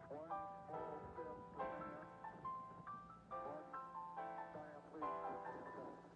One small step for man, one giant leap for mankind.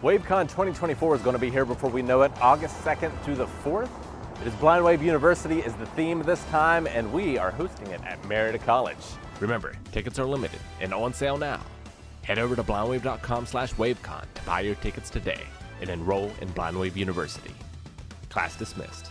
WaveCon 2024 is going to be here before we know it, August 2nd through the 4th. It is Blind Wave University is the theme this time, and we are hosting it at Marietta College. Remember, tickets are limited and on sale now. Head over to blindwave.com/wavecon to buy your tickets today and enroll in Blind Wave University. Class dismissed.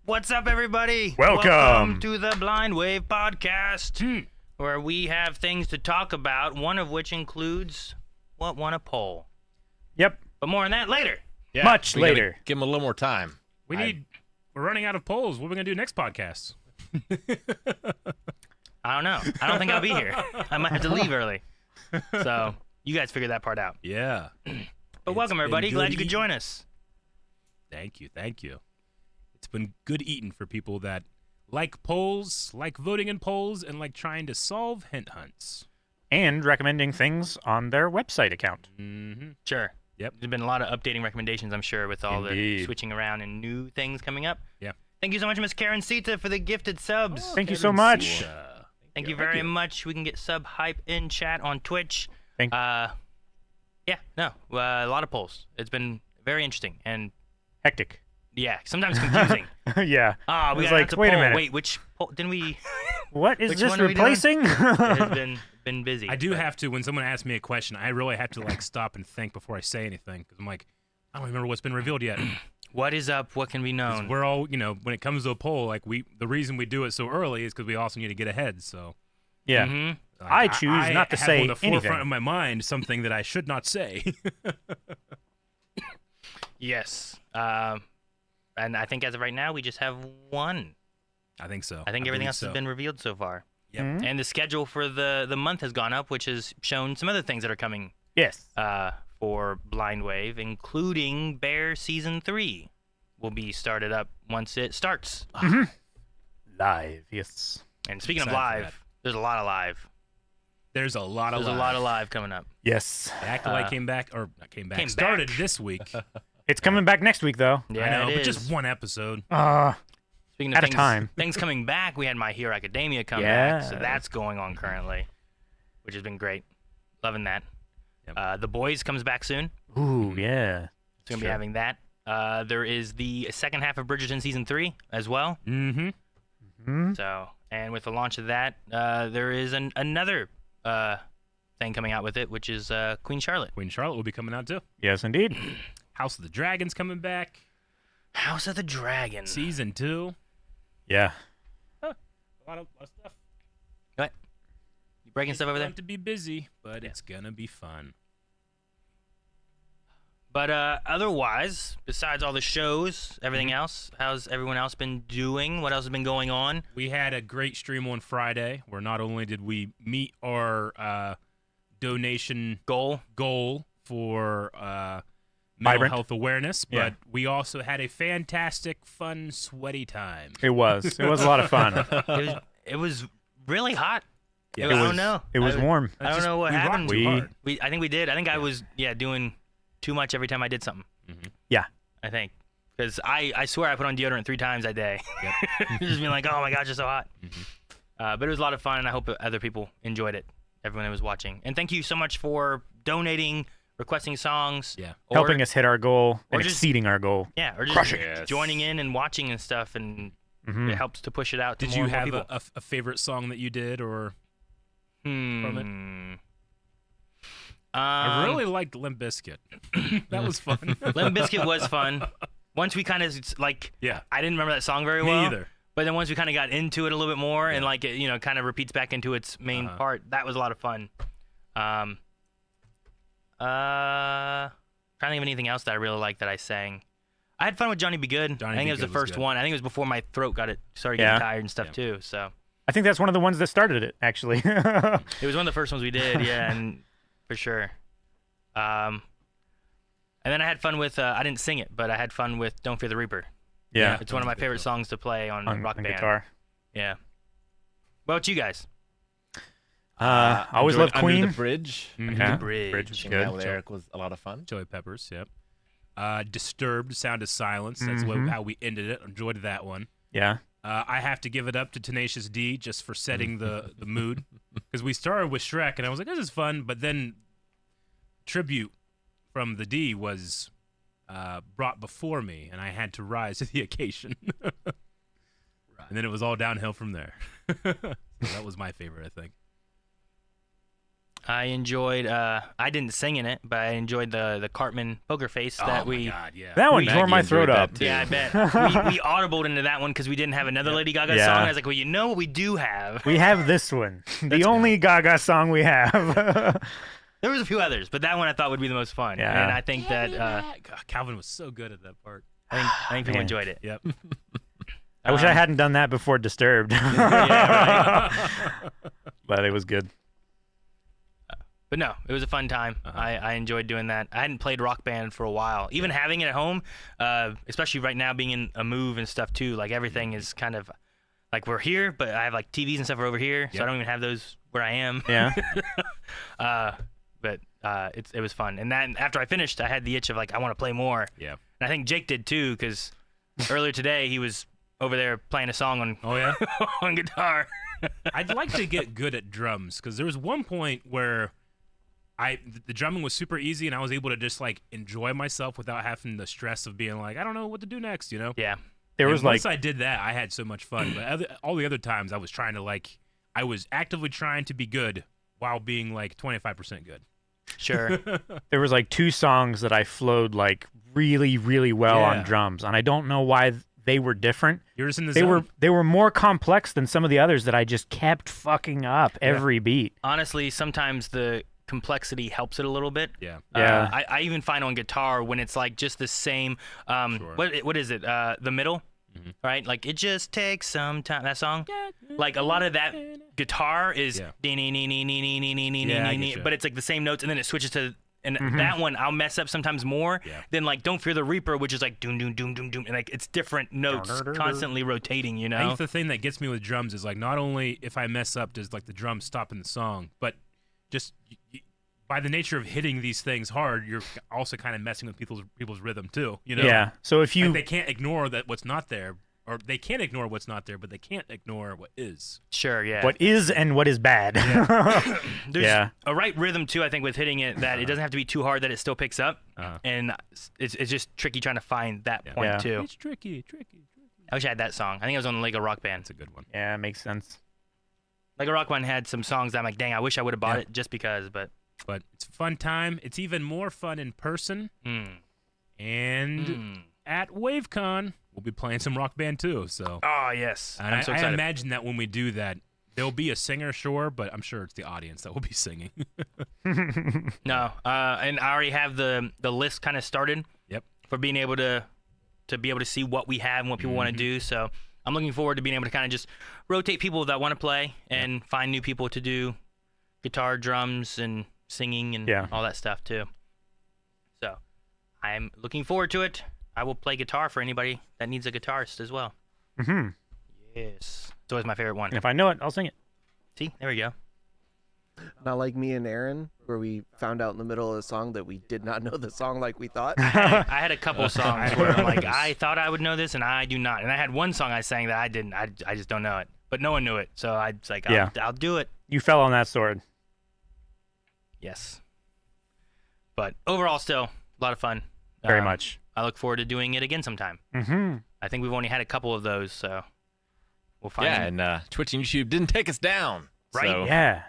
What's up, everybody? Welcome to the Blind Wave Podcast, where we have things to talk about, one of which includes what won a poll. Yep. But more on that later. Yeah, Much we gotta later. Give them a little more time. We're running out of polls. What are we going to do next podcast? I don't know. I don't think I'll be here. I might have to leave early. So you guys figure that part out. Yeah. But welcome, everybody. been Glad good you could eating. join us. Thank you. It's been good eating for people that like polls, like voting in polls, and like trying to solve hint hunts. And recommending things on their website account. Mm-hmm. Sure. Yep. There's been a lot of updating recommendations, I'm sure, with all the Indeed. switching around and new things coming up. Yeah. Thank you so much, Miss Karen Sita, for the gifted subs. Thank you so much. Thank you very much. We can get sub hype in chat on Twitch. Thank a lot of polls. It's been very interesting and Hectic. yeah, sometimes confusing. Yeah. Ah, we was got like, to wait a poll. minute. Wait, which poll didn't we? What is Which this one are we doing? replacing? It has been busy. I do but- have to, when someone asks me a question, I really have to like stop and think before I say anything, because I'm like, I don't remember what's been revealed yet. What is up? What can be 'Cause known? we're all, when it comes to a poll, like the reason we do it so early is because we also need to get ahead. So Yeah. Mhm. like, I choose not to have say on the forefront anything. of my mind something that I should not say. Yes. And I think as of right now, we just have one. I think so. I think everything believe else so. has been revealed so far. Yep. Mhm. And the schedule for the month has gone up, which has shown some other things that are coming Yes. for Blind Wave, including Bear Season 3 will be started up once it starts. Live. Yes. And speaking of Excited for live, there's a lot of live. There's a lot of There's a lot of live coming up. Yes. Acolyte came back, or not came back, Came started back. this week. It's coming back next week, though. Yeah, I know, it but is. just one episode. Speaking of at a things, time. things coming back, we had My Hero Academia come back, so Yes. that's going on currently, which has been great. Loving that. Yep. The Boys comes back soon. Ooh, yeah. It's going to be having that. There is the second half of Bridgerton Season 3 as well. Mm-hmm. Hmm? So, and with the launch of that, there is another thing coming out with it, which is Queen Charlotte. Queen Charlotte will be coming out too. Yes, indeed. House of the Dragon's coming back. House of the Dragon. Season 2. Yeah. A lot of stuff. What? You breaking stuff over there? Going to be busy, but it's gonna be fun. But otherwise, besides all the shows, everything Mm-hmm. else, how's everyone else been doing? What else has been going on? We had a great stream on Friday where not only did we meet our donation Goal? for mental Vibrant. health awareness, but Yeah. we also had a fantastic, fun, sweaty time. It was. It was a lot of fun. It was really hot. Yeah. I don't know. It was warm. I don't know what we rocked happened. too hard. I think we did. I think I was doing too much every time I did something. Yeah. I think because I swear I put on deodorant 3 times a day. Yep. Just being like, oh my gosh, it's so hot. But it was a lot of fun, and I hope other people enjoyed it. Everyone who was watching, and thank you so much for donating, requesting songs, Yeah. or, Helping us hit our goal or and just- exceeding our goal. yeah, or just Crushing joining in and watching and stuff, and Mhm. it helps to push it out. To Did more you and more have people. a favorite song that you did, or I really liked Limp Bizkit. That was fun. Limp Bizkit was fun. Once we kind of Yeah. I didn't remember that song very Me well. either. But then once we kind of got into it a little bit more, and like it, kind of repeats back into its main Uh-huh. part, that was a lot of fun. Trying to think of anything else that I really liked that I sang. I had fun with Johnny Be Good. Johnny I think Be it was the Good was first good. one. I think it was before my throat started getting Yeah. tired and stuff Yeah. too. So I think that's one of the ones that started it, actually. it was one of the first ones we did, yeah, and for sure. And then I had fun with I didn't sing it, but I had fun with Don't Fear the Reaper. Yeah. It's one of my favorite songs to play on Rock on Band. guitar. Yeah. What about you guys? I always Enjoyed loved Queen. Under the Bridge. Mhm. Yeah. Bridge. Bridge was Checking that good. with Eric was a lot of fun. Chili Peppers, yep. Disturbed, Sound of Silence. That's Mhm. how we ended it. Enjoyed that one. Yeah. I have to give it up to Tenacious D just for setting the mood. Because we started with Shrek, and I was like, this is fun. But then Tribute from the D was brought before me, and I had to rise to the occasion. And then it was all downhill from there. So that was my favorite, I think. I enjoyed. I didn't sing in it, but I enjoyed the Cartman poker face that my God, yeah. That one Maggie tore my enjoyed throat that up. too. Yeah, I bet. we audibled into that one because we didn't have another Lady Gaga Yeah. song. I was like, well, you know what we do have? We have this one, the only Gaga song we have. There was a few others, but that one I thought would be the most fun. Yeah. And I think that God, Calvin was so good at that part. I think people Man. enjoyed it. Yep. I wish I hadn't done that before Disturbed. Yeah, But it was good. But no, it was a fun time. I enjoyed doing that. I hadn't played Rock Band for a while. Even having it at home, especially right now being in a move and stuff too, like everything is kind of like we're here, but I have like TVs and stuff are over here, so I don't even have those where I am. Yeah. But it was fun. And then after I finished, I had the itch of like I want to play more. Yeah. And I think Jake did too, because earlier today he was over there playing a song on Oh, yeah? on guitar. I'd like to get good at drums because there was one point where the drumming was super easy and I was able to just like enjoy myself without having the stress of being like, I don't know what to do next, you know? Yeah. There And was like once I did that, I had so much fun. But all the other times I was trying to I was actively trying to be good while being like 25% good. Sure. there was like 2 songs that I flowed like really, really well Yeah. on drums, and I don't know why they were different. You're just in the They zone. were more complex than some of the others that I just kept fucking up every beat. Honestly, sometimes the complexity helps it a little bit. Yeah. Yeah. I even find on guitar when it's like just the same. Sure. What is it? The middle, right? Like it just takes some time. That song, like a lot of that guitar is, Yeah. yeah, I getcha. but it's like the same notes, and then it switches to. And that one I'll mess up sometimes more than like Don't Fear the Reaper, which is like doom doom doom doom doom, and like it's different notes constantly rotating. You I know. think the thing that gets me with drums is like not only if I mess up does like the drums stop in the song, but just by the nature of hitting these things hard, you're also kind of messing with people's rhythm too. You know? Yeah. So if you Like they can't ignore that what's not there, or they can ignore what's not there, but they can't ignore what is. Sure. Yeah. what is and what is bad. There's Yeah. a right rhythm too. I think with hitting it that it doesn't have to be too hard that it still picks up, and it's just tricky trying to find that point Yeah. too. It's tricky. I wish I had that song. I think it was on the Lego Rock Band. That's a good one. Yeah, makes sense. Lego Rock Band had some songs that I'm like, dang, I wish I would have bought Yeah. it just because. But But it's a fun time. It's even more fun in person. And at WaveCon, we'll be playing some Rock Band too. So oh yes, and I'm so I excited. imagine that when we do that, there'll be a singer, sure, but I'm sure it's the audience that will be singing. No, and I already have the list kind of started. Yep. For being able to be able to see what we have and what people want to do. So I'm looking forward to being able to kind of just rotate people that want to play and find new people to do guitar, drums, and singing and all that stuff too. So I'm looking forward to it. I will play guitar for anybody that needs a guitarist as well. Mm-hmm. Yes. It's always my favorite one. And if I know it, I'll sing it. See, there we go. Not like me and Aaron, where we found out in the middle of the song that we did not know the song like we thought. I had a couple songs where I'm like, I thought I would know this, and I do not. And I had one song I sang that I didn't. I just don't know it. But no one knew it, so I was like, I'll do it. You fell on that sword. Yes. But overall, still a lot of fun. Very much. I look forward to doing it again sometime. Mm-hmm. I think we've only had a couple of those, so we'll find. Yeah, and Twitch and YouTube didn't take us down. Right? So Yeah.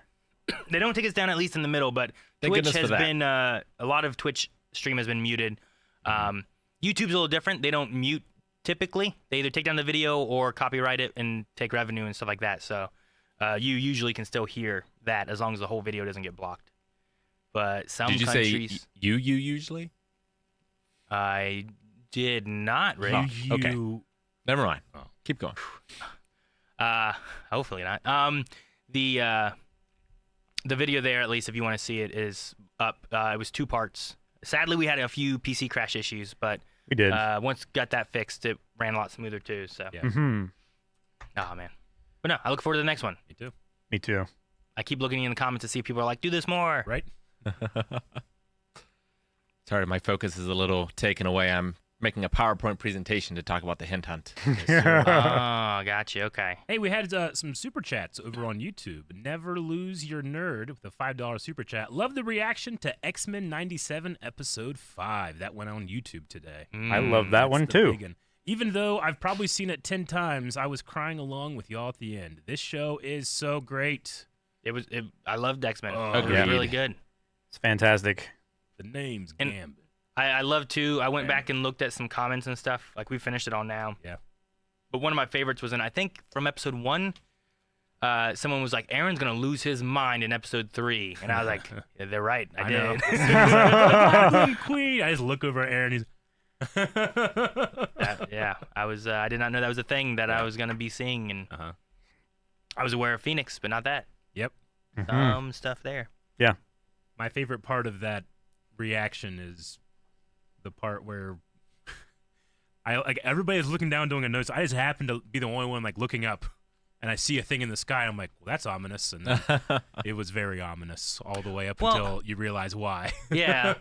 They don't take us down, at least in the middle, but Thank Twitch goodness for has that. been a lot of Twitch stream has been muted. YouTube's a little different. They don't mute typically. They either take down the video or copyright it and take revenue and stuff like that. So you usually can still hear that as long as the whole video doesn't get blocked. But some did you countries, say you usually? I did not, Rick. okay. Never mind. Keep going. Hopefully not. The video there, at least if you want to see it, is up. It was 2 parts. Sadly, we had a few PC crash issues, but We did. once got that fixed, it ran a lot smoother too. So, Yeah. Mm-hmm. oh man. But no, I look forward to the next one. Me too. Me too. I keep looking in the comments to see if people are like, do this more. Right? Sorry, my focus is a little taken away. I'm Making a PowerPoint presentation to talk about the hint hunt. Oh, gotcha. Okay. Hey, we had some super chats over on YouTube. Never Lose Your Nerd with a $5 super chat. Love the reaction to X-Men 97 Episode 5. That went on YouTube today. I love that one That's the too. big one. Even though I've probably seen it 10 times, I was crying along with y'all at the end. This show is so great. I loved X-Men. Oh, It was agreed. really good. It's fantastic. The name's And- Gambit. I love too. I went back and looked at some comments and stuff. Like we finished it all now. Yeah. But one of my favorites was I think from episode 1. Someone was like, "Aaron's gonna lose his mind in episode 3," and I was like, yeah, "They're right. I know. did." Queen. I just look over at Aaron. He's Yeah. I was. I did not know that was a thing that I was gonna be seeing, and Uh-huh. I was aware of Phoenix, but not that. Yep. Stuff there. My favorite part of that reaction is the part where everybody's looking down doing a notes. I just happen to be the only one like looking up, and I see a thing in the sky. I'm like, well, that's ominous, and then it was very ominous all the way up until you realize why. Yeah.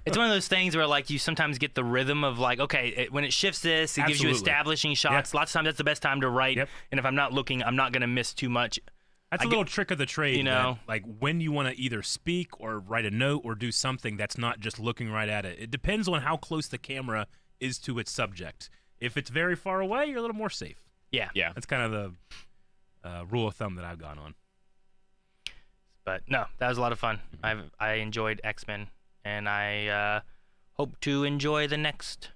It's one of those things where like you sometimes get the rhythm of like, okay, when it shifts this, it gives you Absolutely. establishing shots. Lots of times that's the best time to write. Yep. And if I'm not looking, I'm not gonna miss too much. That's a little trick of the trade, you know? that, like when you want to either speak or write a note or do something that's not just looking right at it. It depends on how close the camera is to its subject. If it's very far away, you're a little more safe. Yeah. Yeah. That's kind of the rule of thumb that I've gone on. But no, that was a lot of fun. I enjoyed X-Men, and I hope to enjoy the next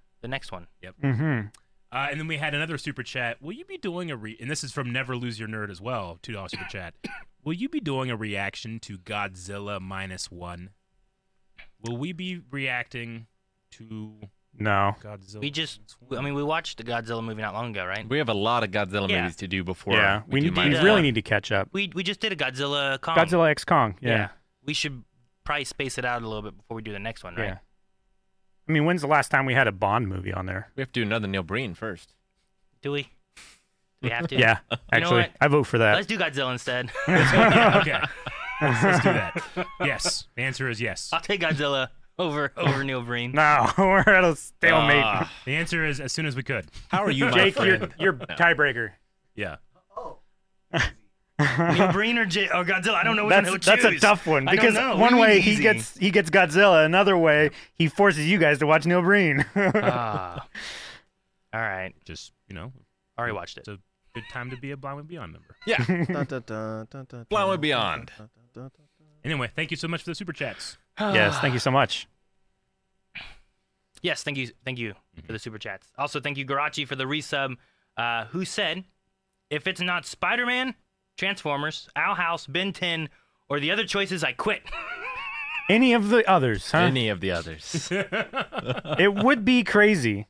one. Yep. Mm-hmm. And then we had another super chat. Will you be doing and this is from Never Lose Your Nerd as well, $2 super chat. Will you be doing a reaction to Godzilla -1? Will we be reacting to No. Godzilla? We watched the Godzilla movie not long ago, right? We have a lot of Godzilla Yeah. movies to do before. Yeah, we do really need to catch up. We just did a Godzilla Kong. Godzilla X Kong. Yeah. We should probably space it out a little bit before we do the next one, right? Yeah. I mean, when's the last time we had a Bond movie on there? We have to do another Neil Breen first. Do we? Do we have to? Yeah, actually, what? I vote for that. Let's do Godzilla instead. Okay. Let's do that. Yes. The answer is yes. I'll take Godzilla over Neil Breen. No, we're at a stalemate. The answer is as soon as we could. How are you, my Jake, friend? you're tiebreaker. Yeah. Neil Breen or Godzilla? I don't know which one he'll That's a choose. tough one I don't because know. one What do way you mean easy? he gets Godzilla, another way he forces you guys to watch Neil Breen. All right. Just, Already watched it. it's a good time to be a Blind Way Beyond member. Yeah. Blind Way Blind Beyond. Anyway, thank you so much for the super chats. Yes, thank you so much. Yes, thank you for the super chats. Also, thank you Garachi for the resub, who said, "If it's not Spider-Man, Transformers, Owl House, Ben 10, or the other choices, I quit." Any of the others, huh? Any of the others. It would be crazy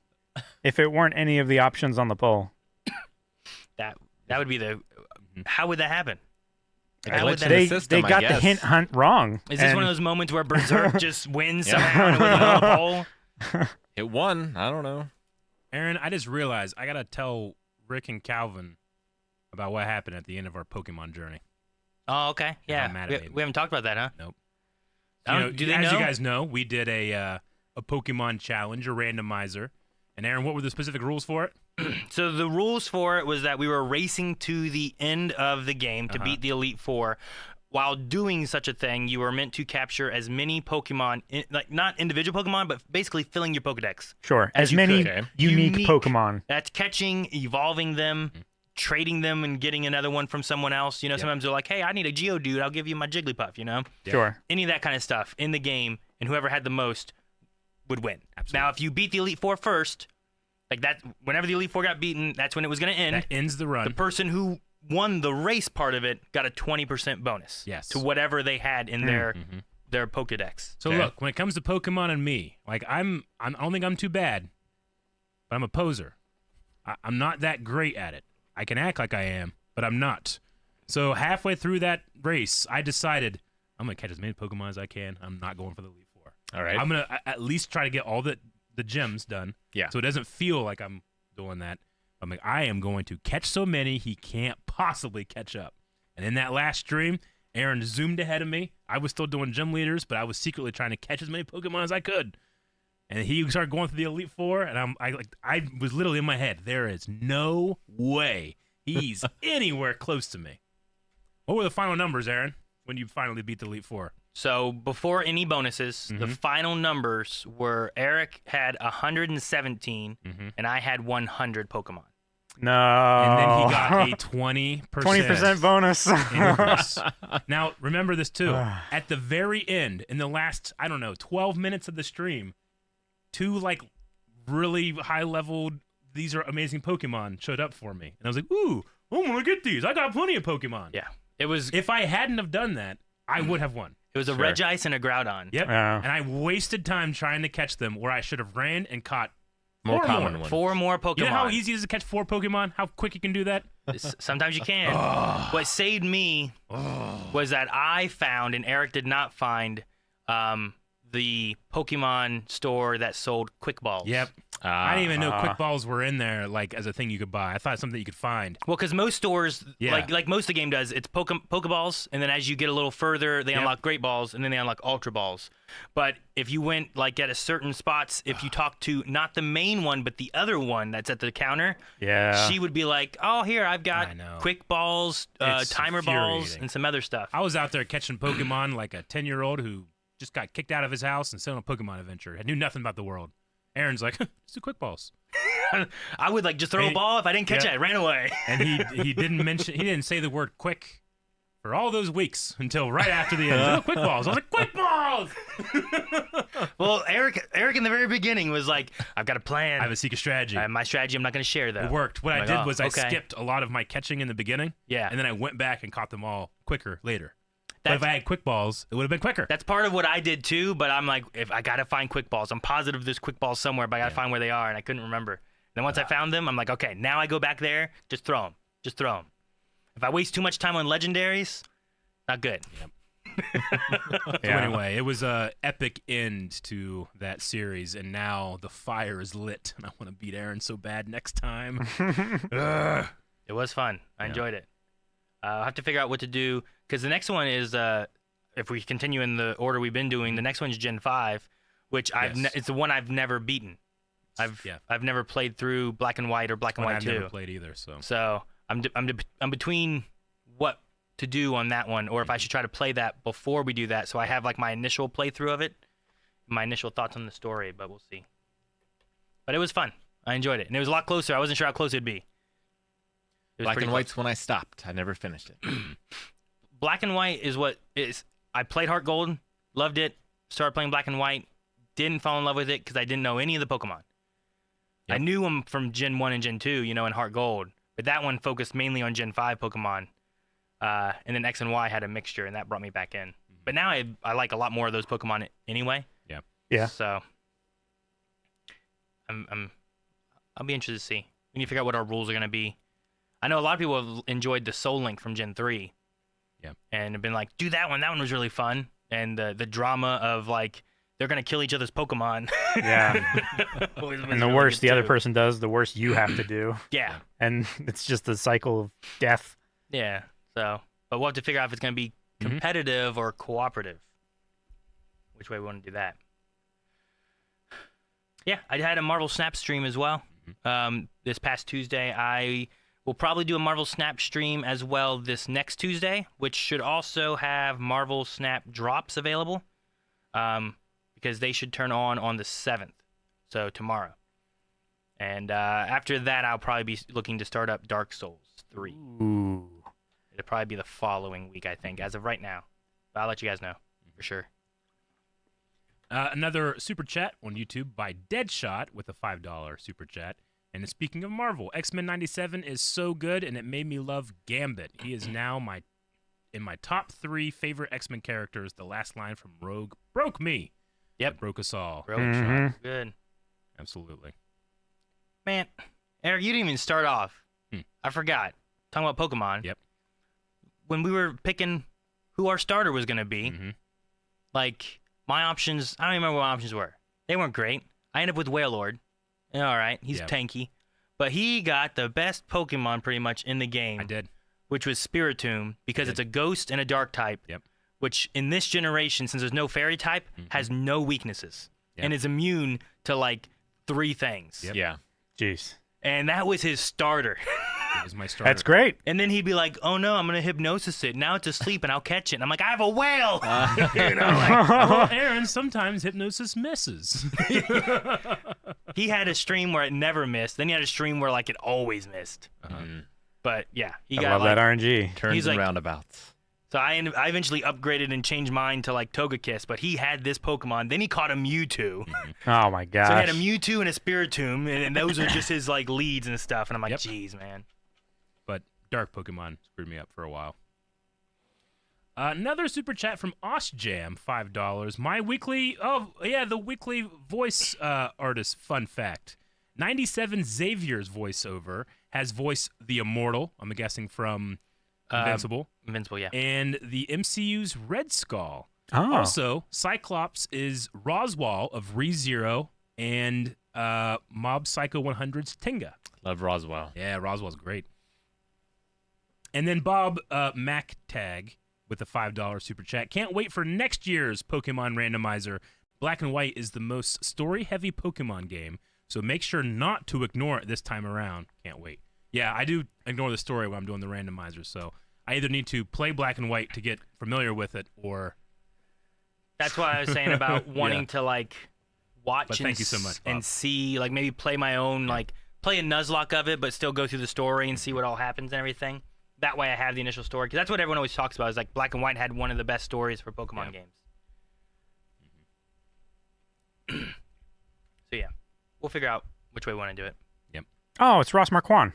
if it weren't any of the options on the poll. That would be the. How would that happen? A How would glitch that in the They system, I got the guess. hint hunt wrong. Is this and one of those moments where Berserk just wins somehow and it wasn't on the poll? It won. I don't know. Aaron, I just realized I got to tell Rick and Calvin about what happened at the end of our Pokemon journey. Oh, okay. Yeah, Yeah. I'm mad at me. We haven't talked about that, huh? Nope. Do they as know? you guys know, we did a Pokemon challenge, a randomizer. And Aaron, what were the specific rules for it? So the rules for it was that we were racing to the end of the game to beat the Elite Four. While doing such a thing, you were meant to capture as many Pokemon, like not individual Pokemon, but basically filling your Pokedex. Sure, As as you many could. unique Unique. Pokemon. That's catching, evolving them, trading them, and getting another one from someone else. You know, sometimes they're like, "Hey, I need a Geodude. I'll give you my Jigglypuff." You know, Sure. any of that kind of stuff in the game, and whoever had the most would win. Absolutely. Now, if you beat the Elite Four first, like that, whenever the Elite Four got beaten, that's when it was going to end. That ends the run. The person who won the race part of it got a 20% bonus. Yes. To whatever they had in their Pokedex. So look, when it comes to Pokemon and me, like I don't think I'm too bad, but I'm a poser. I'm not that great at it. I can act like I am, but I'm not. So halfway through that race, I decided I'm gonna catch as many Pokemon as I can. I'm not going for the Elite Four. All right. I'm gonna at least try to get all the gems done. Yeah. So it doesn't feel like I'm doing that. I'm like, I am going to catch so many he can't possibly catch up. And in that last stream, Aaron zoomed ahead of me. I was still doing gym leaders, but I was secretly trying to catch as many Pokemon as I could. And he started going through the Elite Four, and I was literally in my head, there is no way he's anywhere close to me. What were the final numbers, Aaron, when you finally beat the Elite Four? So before any bonuses, the final numbers were Eric had 117, and I had 100 Pokemon. No. And then he got a 20% 20% bonus. increase. Now, remember this too. At the very end, in the last, 12 minutes of the stream, 2 really high-level, these are amazing Pokemon showed up for me. And I was like, ooh, I'm going to get these. I got plenty of Pokemon. Yeah. It was If I hadn't have done that, I would have won. It was a Regice and a Groudon. Yep. Yeah. And I wasted time trying to catch them where I should have ran and caught More 4 common more. ones. 4 more Pokemon. You know how easy it is to catch 4 Pokemon? How quick you can do that? Sometimes you can. What saved me was that I found, and Eric did not find, the Pokemon store that sold Quick Balls. Yep. I didn't even know Quick Balls were in there as a thing you could buy. I thought it was something you could find. Well, because most stores, Yeah. like most of the game does, it's Pokeballs, and then as you get a little further, they unlock Great Balls, and then they unlock Ultra Balls. But if you went at a certain spots, if you talk to not the main one, but the other one that's at the counter, Yeah. she would be like, "Oh, here I've got I know. Quick Balls, It's Timer Balls, infuriating. and some other stuff." I was out there catching Pokemon like a 10-year-old who just got kicked out of his house and set on a Pokemon adventure. I knew nothing about the world. Aaron's like, just do Quick Balls. I would just throw a ball. If I didn't catch it, I ran away. And he didn't say the word quick for all those weeks until right after the end. Oh, Quick Balls. I was like, Quick Balls! Well, Eric in the very beginning was like, "I've got a plan. I have a secret strategy. My strategy I'm not going to share, though." It worked. What I'm I like, did "Oh, was I okay." skipped a lot of my catching in the beginning. Yeah. And then I went back and caught them all quicker later. But if That's- I had Quick Balls, it would have been quicker. That's part of what I did too, but I'm like, if I gotta find Quick Balls. I'm positive there's Quick Balls somewhere, but I gotta find where they are, and I couldn't remember. And then once I found them, I'm like, okay, now I go back there, just throw them. If I waste too much time on legendaries, not good. So anyway, it was a epic end to that series, and now the fire is lit, and I want to beat Aaron so bad next time. Ugh. It was fun. I enjoyed it. I'll have to figure out what to do, because the next one is, if we continue in the order we've been doing, the next one's Gen 5, which it's the one I've never beaten. I've never played through Black and White or Black and White I've 2. never played either, so. So I'm between what to do on that one, or if I should try to play that before we do that. So I have my initial playthrough of it, my initial thoughts on the story, but we'll see. But it was fun. I enjoyed it, and it was a lot closer. I wasn't sure how close it'd be. It was Black pretty and close. White's when I stopped. I never finished it. Black and White is what is. I played Heart Gold, loved it. Started playing Black and White, didn't fall in love with it because I didn't know any of the Pokemon. Yep. I knew them from Gen 1 and Gen 2, in Heart Gold, but that one focused mainly on Gen 5 Pokemon. And then X and Y had a mixture, and that brought me back in. But now I like a lot more of those Pokemon anyway. Yeah. So I'll be interested to see. We need to figure out what our rules are going to be. I know a lot of people have enjoyed the Soul Link from Gen 3. Yeah. And have been like, do that one. That one was really fun. And the drama of they're going to kill each other's Pokemon. Yeah. was And the really worse good the other too. person does, the worse you have to do. Yeah. And it's just a cycle of death. Yeah. So, but we'll have to figure out if it's going to be competitive or cooperative. Which way we want to do that. Yeah, I had a Marvel Snap stream as well. This past Tuesday, I will probably do a Marvel Snap stream as well this next Tuesday, which should also have Marvel Snap drops available, because they should turn on the 7th, so tomorrow. And after that, I'll probably be looking to start up Dark Souls 3. Ooh. It'll probably be the following week, I think, as of right now. But I'll let you guys know for sure. Another super chat on YouTube by Deadshot with a $5 super chat. And speaking of Marvel, X-Men 97 is so good, and it made me love Gambit. He is now in my top 3 favorite X-Men characters. The last line from Rogue broke me. Yep. It broke us all. Good. Absolutely. Man, Eric, you didn't even start off. I forgot. Talking about Pokemon. Yep. When we were picking who our starter was going to be, my options, I don't even remember what my options were. They weren't great. I ended up with Wailord. All right, he's tanky. But he got the best Pokemon pretty much in the game. I did. Which was Spiritomb, because it's a ghost and a dark type. Yep. Which in this generation, since there's no fairy type, has no weaknesses. and is immune to like 3 things. Yep. Yeah. Jeez. And that was his starter. It was my starter. That's great. And then he'd be like, "Oh no, I'm gonna hypnosis it. Now it's asleep, and I'll catch it." And I'm like, "I have a whale." You know, like, Well, Aaron, sometimes hypnosis misses. he had a stream where it never missed. Then he had a stream where like it always missed. Mm. But yeah, he I got love like. that RNG. Turns He's and like- roundabouts. So I eventually upgraded and changed mine to like Togekiss, but he had this Pokemon. Then he caught a Mewtwo. Oh my gosh. So he had a Mewtwo and a Spiritomb, and those are just his like leads and stuff. And I'm like, Yep. "Geez, man." But dark Pokemon screwed me up for a while. Another super chat from OsJam, $5. My weekly, the weekly voice artist fun fact. 97 Xavier's voiceover has voiced the Immortal, I'm guessing from Invincible, Invincible, yeah. and the MCU's Red Skull. Oh. Also, Cyclops is Roswell of ReZero and Mob Psycho 100's Tinga. Love Roswell. Yeah, Roswell's great. And then Bob MacTag with a $5 super chat. Can't wait for next year's Pokemon randomizer. Black and White is the most story-heavy Pokemon game, so make sure not to ignore it this time around. Can't wait. Yeah, I do ignore the story when I'm doing the randomizer, so I either need to play Black and White to get familiar with it, or... That's why I was saying about wanting to like watch But and, thank you so much, Bob. and see, like maybe play my own, like play a Nuzlocke of it, but still go through the story and see what all happens and everything. That way I have the initial story, because that's what everyone always talks about, is like Black and White had one of the best stories for Pokemon games. So yeah, we'll figure out which way we want to do it. Oh, it's Ross Marquand.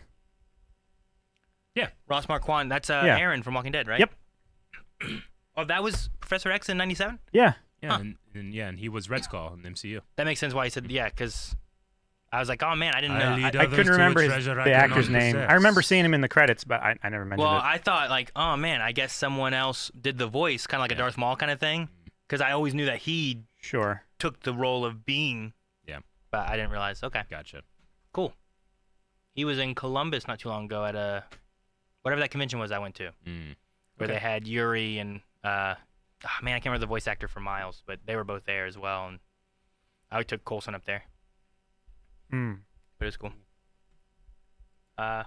Ross Marquand, that's Yeah. Aaron from Walking Dead, right? Yep. Oh, that was Professor X in 97? Yeah. Yeah, and he was Red Skull in the MCU. That makes sense why he said, yeah, because I was like, oh man, I didn't know. lead I others couldn't to a remember treasure I the cannot actor's name. possess. I remember seeing him in the credits, but I never mentioned Well, it. I thought like, oh man, I guess someone else did the voice, kind of like a Darth Maul kind of thing, because I always knew that he Sure. took the role of being. Yeah. But I didn't realize. Okay, Gotcha. cool. He was in Columbus not too long ago at a whatever that convention was I went to, where they had Yuri and man, I can't remember the voice actor for Miles, but they were both there as well, and I took Coulson up there. Mm. But it was cool.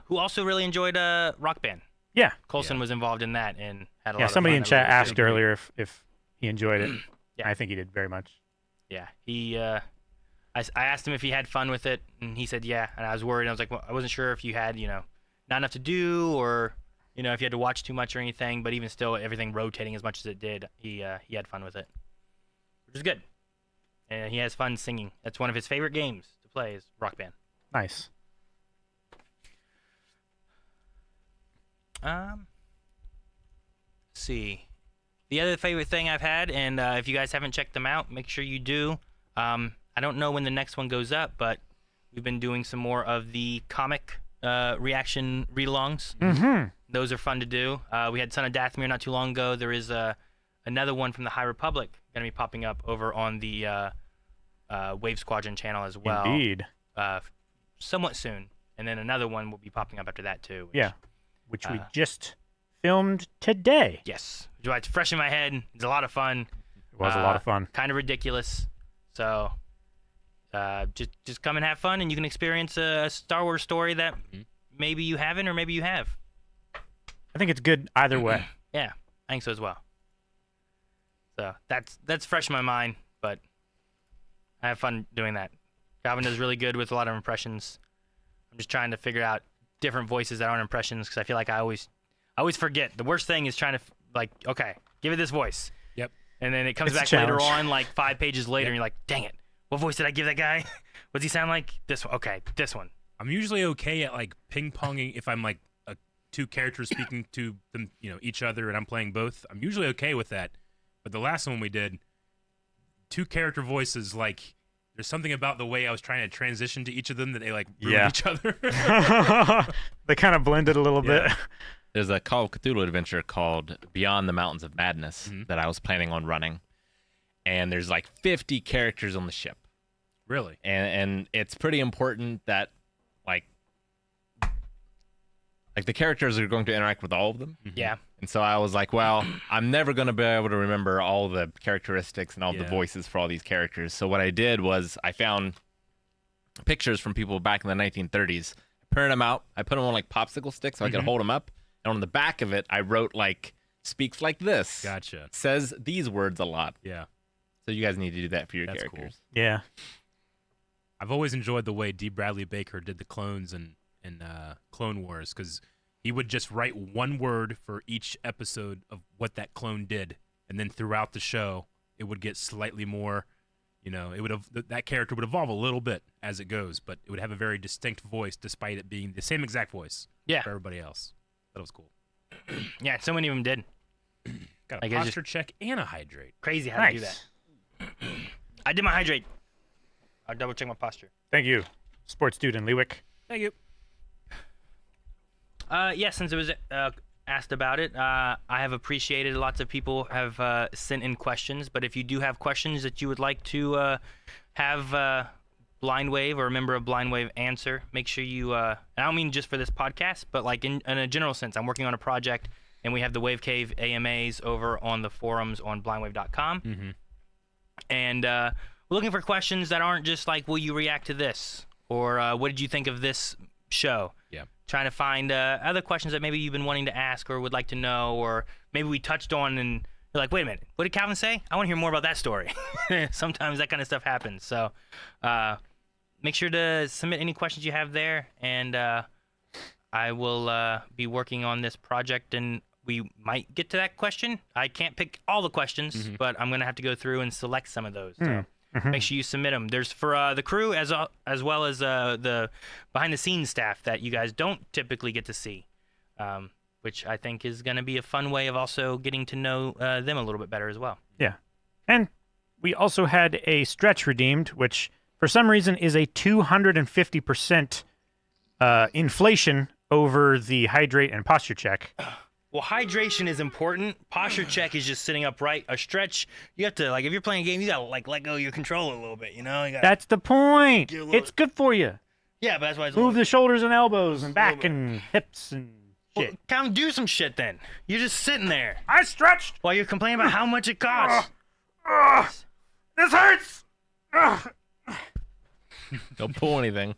Who also really enjoyed Rock Band. Yeah. Coulson was involved in that and had a lot Yeah. of Somebody fun. in That chat was really asked good. earlier if he enjoyed it. Yeah. I think he did very much. Yeah, he. I asked him if he had fun with it, and he said yeah. And I was worried. I was like, well, I wasn't sure if you had, not enough to do, or if you had to watch too much or anything. But even still, everything rotating as much as it did, he had fun with it, which is good. And he has fun singing. That's one of his favorite games to play is Rock Band. Nice. Let's see. The other favorite thing I've had, and if you guys haven't checked them out, make sure you do. I don't know when the next one goes up, but we've been doing some more of the comic reaction read-alongs. Mm-hmm. Those are fun to do. We had Son of Dathomir not too long ago. There is another one from the High Republic going to be popping up over on the Wave Squadron channel as well. Indeed. Somewhat soon. And then another one will be popping up after that, too. Yeah. Which we just filmed today. Yes. It's fresh in my head. It's a lot of fun. It was a lot of fun. Kind of ridiculous. So just come and have fun, and you can experience a Star Wars story that maybe you haven't or maybe you have. I think it's good either way. Yeah, I think so as well. So that's fresh in my mind, but I have fun doing that. Calvin is really good with a lot of impressions. I'm just trying to figure out different voices that aren't impressions, because I feel like I always forget. The worst thing is trying to okay, give it this voice. Yep. And then it comes It's a back later challenge. on, like 5 pages later, and you're like, dang it, what voice did I give that guy? What does he sound like? This one. Okay, this one. I'm usually okay at like ping-ponging if I'm like two characters speaking to them, each other, and I'm playing both. I'm usually okay with that. But the last one we did, 2 character voices, like there's something about the way I was trying to transition to each of them that they like ruined Yeah. each other. They kind of blended a little bit. There's a Call of Cthulhu adventure called Beyond the Mountains of Madness Mhm. that I was planning on running. And there's like 50 characters on the ship. Really? And it's pretty important that, like, like the characters are going to interact with all of them. Yeah. And so I was like, well, I'm never going to be able to remember all the characteristics and all the Yeah. voices for all these characters. So what I did was I found pictures from people back in the 1930s, printed them out. I put them on like popsicle sticks so I could hold them up. And on the back of it, I wrote like, speaks like this. Gotcha. Says these words a lot. Yeah. So you guys need to do that for your That's characters. Yeah. I've always enjoyed the way D. Bradley Baker did the clones in Clone Wars, because he would just write one word for each episode of what that clone did, and then throughout the show, it would get slightly more. It would have that character would evolve a little bit as it goes, but it would have a very distinct voice, despite it being the same exact voice Yeah. for everybody else. That was cool. Yeah, so many of them did. Got a Like, it's posture check and a hydrate. Crazy how to do that. I did my hydrate. I'll double check my posture. Thank you, sports student Lewick. Thank you. Yeah, since it was asked about it, I have appreciated lots of people have sent in questions. But if you do have questions that you would like to have Blind Wave or a member of Blind Wave answer, make sure you. And I don't mean just for this podcast, but like in a general sense, I'm working on a project, and we have the Wave Cave AMAs over on the forums on blindwave.com, and we're looking for questions that aren't just like, "Will you react to this?" or "What did you think of this show?" Yeah. Trying to find other questions that maybe you've been wanting to ask or would like to know, or maybe we touched on and you're like, wait a minute, what did Calvin say? I want to hear more about that story. Sometimes that kind of stuff happens. So make sure to submit any questions you have there, and I will be working on this project, and we might get to that question. I can't pick all the questions, but I'm going to have to go through and select some of those. So make sure you submit them. There's for the crew as well as the behind-the-scenes staff that you guys don't typically get to see, which I think is going to be a fun way of also getting to know them a little bit better as well. Yeah. And we also had a stretch redeemed, which for some reason is a 250% inflation over the hydrate and posture check. Well, hydration is important. Posture check is just sitting upright. A stretch, you have to, like, if you're playing a game, you got to, like, let go of your controller a little bit, you know? You gotta, That's the point. Get a little- It's good for you. yeah, but that's why it's a Move little, the shoulders and elbows and back and hips and well, shit. come do some shit then. You're just sitting there I stretched. while you're complaining about how much it costs. This hurts. Don't pull anything.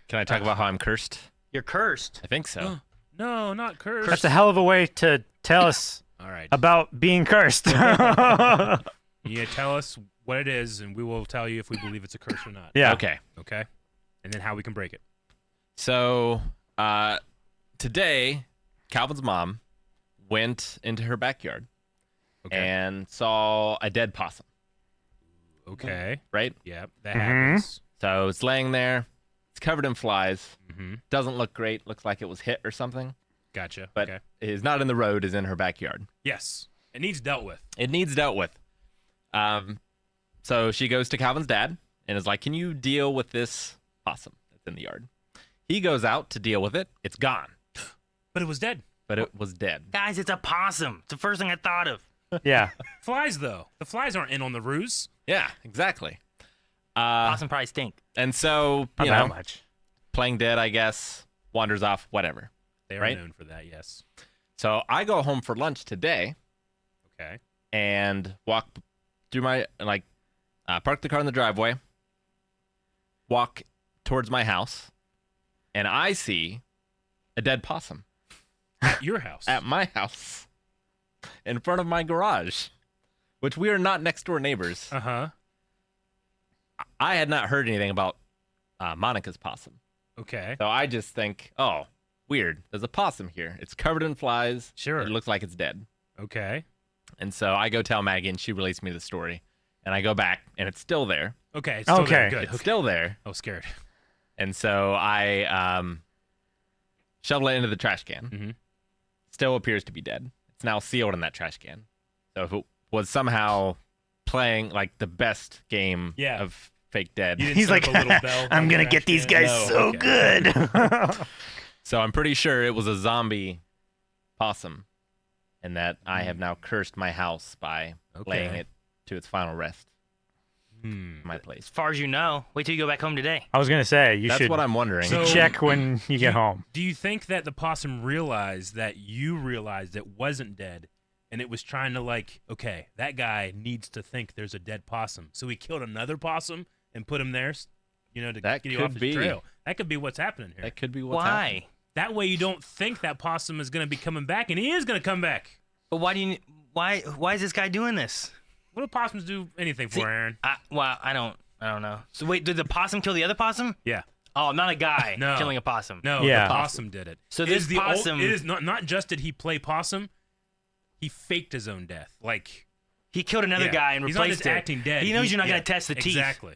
Can I talk about how I'm cursed? You're cursed. I think so. No, not cursed. That's a hell of a way to tell us All right. about being cursed. You tell us what it is, and we will tell you if we believe it's a curse or not. Yeah. Okay. Okay? And then how we can break it. So today, Calvin's mom went into her backyard Okay. and saw a dead possum, Okay. right? Yeah, that Mhm. happens. So it's laying there. It's covered in flies. Mm-hmm. Doesn't look great. Looks like it was hit or something. Gotcha. But okay. it is not in the road. Is in her backyard. Yes. It needs dealt with. It needs dealt with. So she goes to Calvin's dad and is like, "Can you deal with this possum that's in the yard?" He goes out to deal with it. It's gone, But it was dead. but it was dead. Guys, it's a possum. It's the first thing I thought of. Yeah. Flies, though. The flies aren't in on the ruse. Yeah, exactly. Possum probably stink. And so, Not you that know, much. playing dead, I guess, wanders off, whatever. They are Right? known for that, yes. So I go home for lunch today Okay. and walk through my, park the car in the driveway, walk towards my house, and I see a dead possum At your house. at my house in front of my garage, which we are not next door neighbors. Uh-huh. I had not heard anything about Monica's possum. Okay. So I just think, oh, weird. There's a possum here. It's covered in flies. Sure. It looks like it's dead. Okay. And so I go tell Maggie, and she relates me the story. And I go back, and it's still there. Okay. It's still there. Okay. Good. It's Okay. still there. I was scared. And so I shovel it into the trash can. Mm-hmm. Still appears to be dead. It's now sealed in that trash can. So if it was somehow playing like the best game Yeah. of fake dead, You didn't He's set like, up a little bell I'm on going to the get these trash guys can? so okay. good. so I'm pretty sure it was a zombie possum, and that I have now cursed my house by laying Okay. it to its final rest. my As place. far as you know, wait till you go back home today. I was gonna say you That's should what I'm wondering. So- check when you get home. Do you think that the possum realized that you realized it wasn't dead, and it was trying to like, okay, that guy needs to think there's a dead possum, so he killed another possum and put him there, to That get you could off his be. trail? That could be what's happening here. That could be what's happening. Why? That way you don't think that possum is going to be coming back, and he is going to come back. But why do you? Why is this guy doing this? What do possums do anything for, See, Aaron? I don't know. So wait, did the possum kill the other possum? Yeah. Oh, not a guy No. killing a possum. No, Yeah. the possum did it. So It this is the possum- it is not just did he play possum, he faked his own death. Like, He killed another yeah. guy and He's not replaced just it. acting dead. He knows you're not yeah, going to test the teeth. Exactly.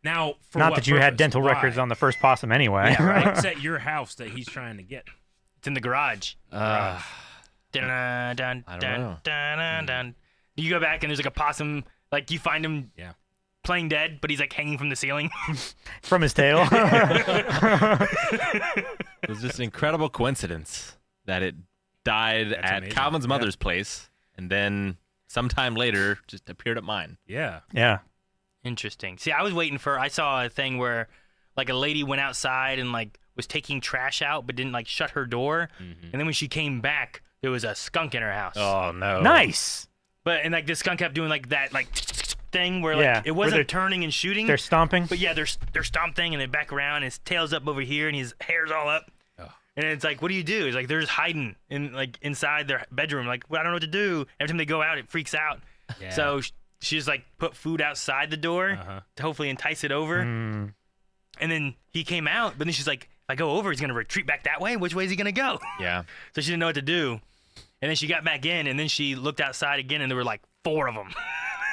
Now, for Not what that you had purpose? dental Why? records on the first possum anyway. Yeah, right. What's at your house that he's trying to get? It's in the garage. I Dun, dun, don't dun, know. dun, dun, dun. You go back and there's like a possum. Like you find him Yeah. playing dead, but he's like hanging from the ceiling. From his tail. It was just an incredible coincidence that it died That's at amazing. Calvin's Yeah. mother's place, and then sometime later just appeared at mine. Yeah. Yeah. Interesting. See, I was waiting for. I saw a thing where like a lady went outside and like was taking trash out, but didn't like shut her door. And then when she came back, there was a skunk in her house. Oh no! Nice. But and like the skunk kept doing like that like thing where like Yeah, it where they're- wasn't turning and shooting. They're stomping. But yeah, they're stomping and they back around. And his tail's up over here and his hair's all up. Oh. And it's like, what do you do? It's like they're just hiding in like inside their bedroom. Like, well, I don't know what to do. Every time they go out, it freaks out. Yeah. So she just like put food outside the door Uh-huh. to hopefully entice it over. Mm. And then he came out, but then she's like, if I go over, he's gonna retreat back that way. Which way is he gonna go? Yeah. So she didn't know what to do. And then she got back in, and then she looked outside again, and there were like 4 of them.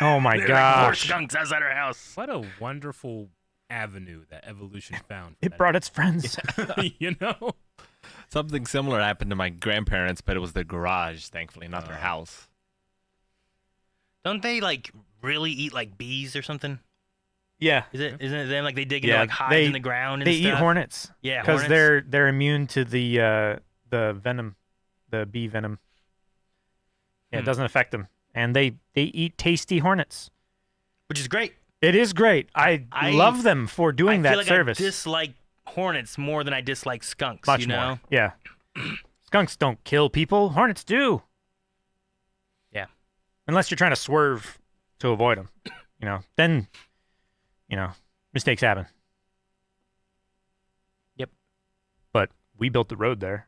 Oh my There were like 4 gosh. skunks outside her house. What a wonderful avenue that evolution found. for It that. brought its friends. you know? Something similar happened to my grandparents, but it was their garage, thankfully, not their house. Don't they like really eat like bees or something? Yeah. Isn't it them like they dig into Yeah, like hives they- in the ground and They eat stuff? hornets. Yeah, Because hornets. they're immune to the venom, the bee venom. Yeah, it doesn't affect them. And they eat tasty hornets. Which is great. It is great. I love them for doing I that feel like service. I dislike hornets more than I dislike skunks. Much you know? more. Yeah. Skunks don't kill people. Hornets do. Yeah. Unless you're trying to swerve to avoid them. Then, mistakes happen. Yep. But we built the road there.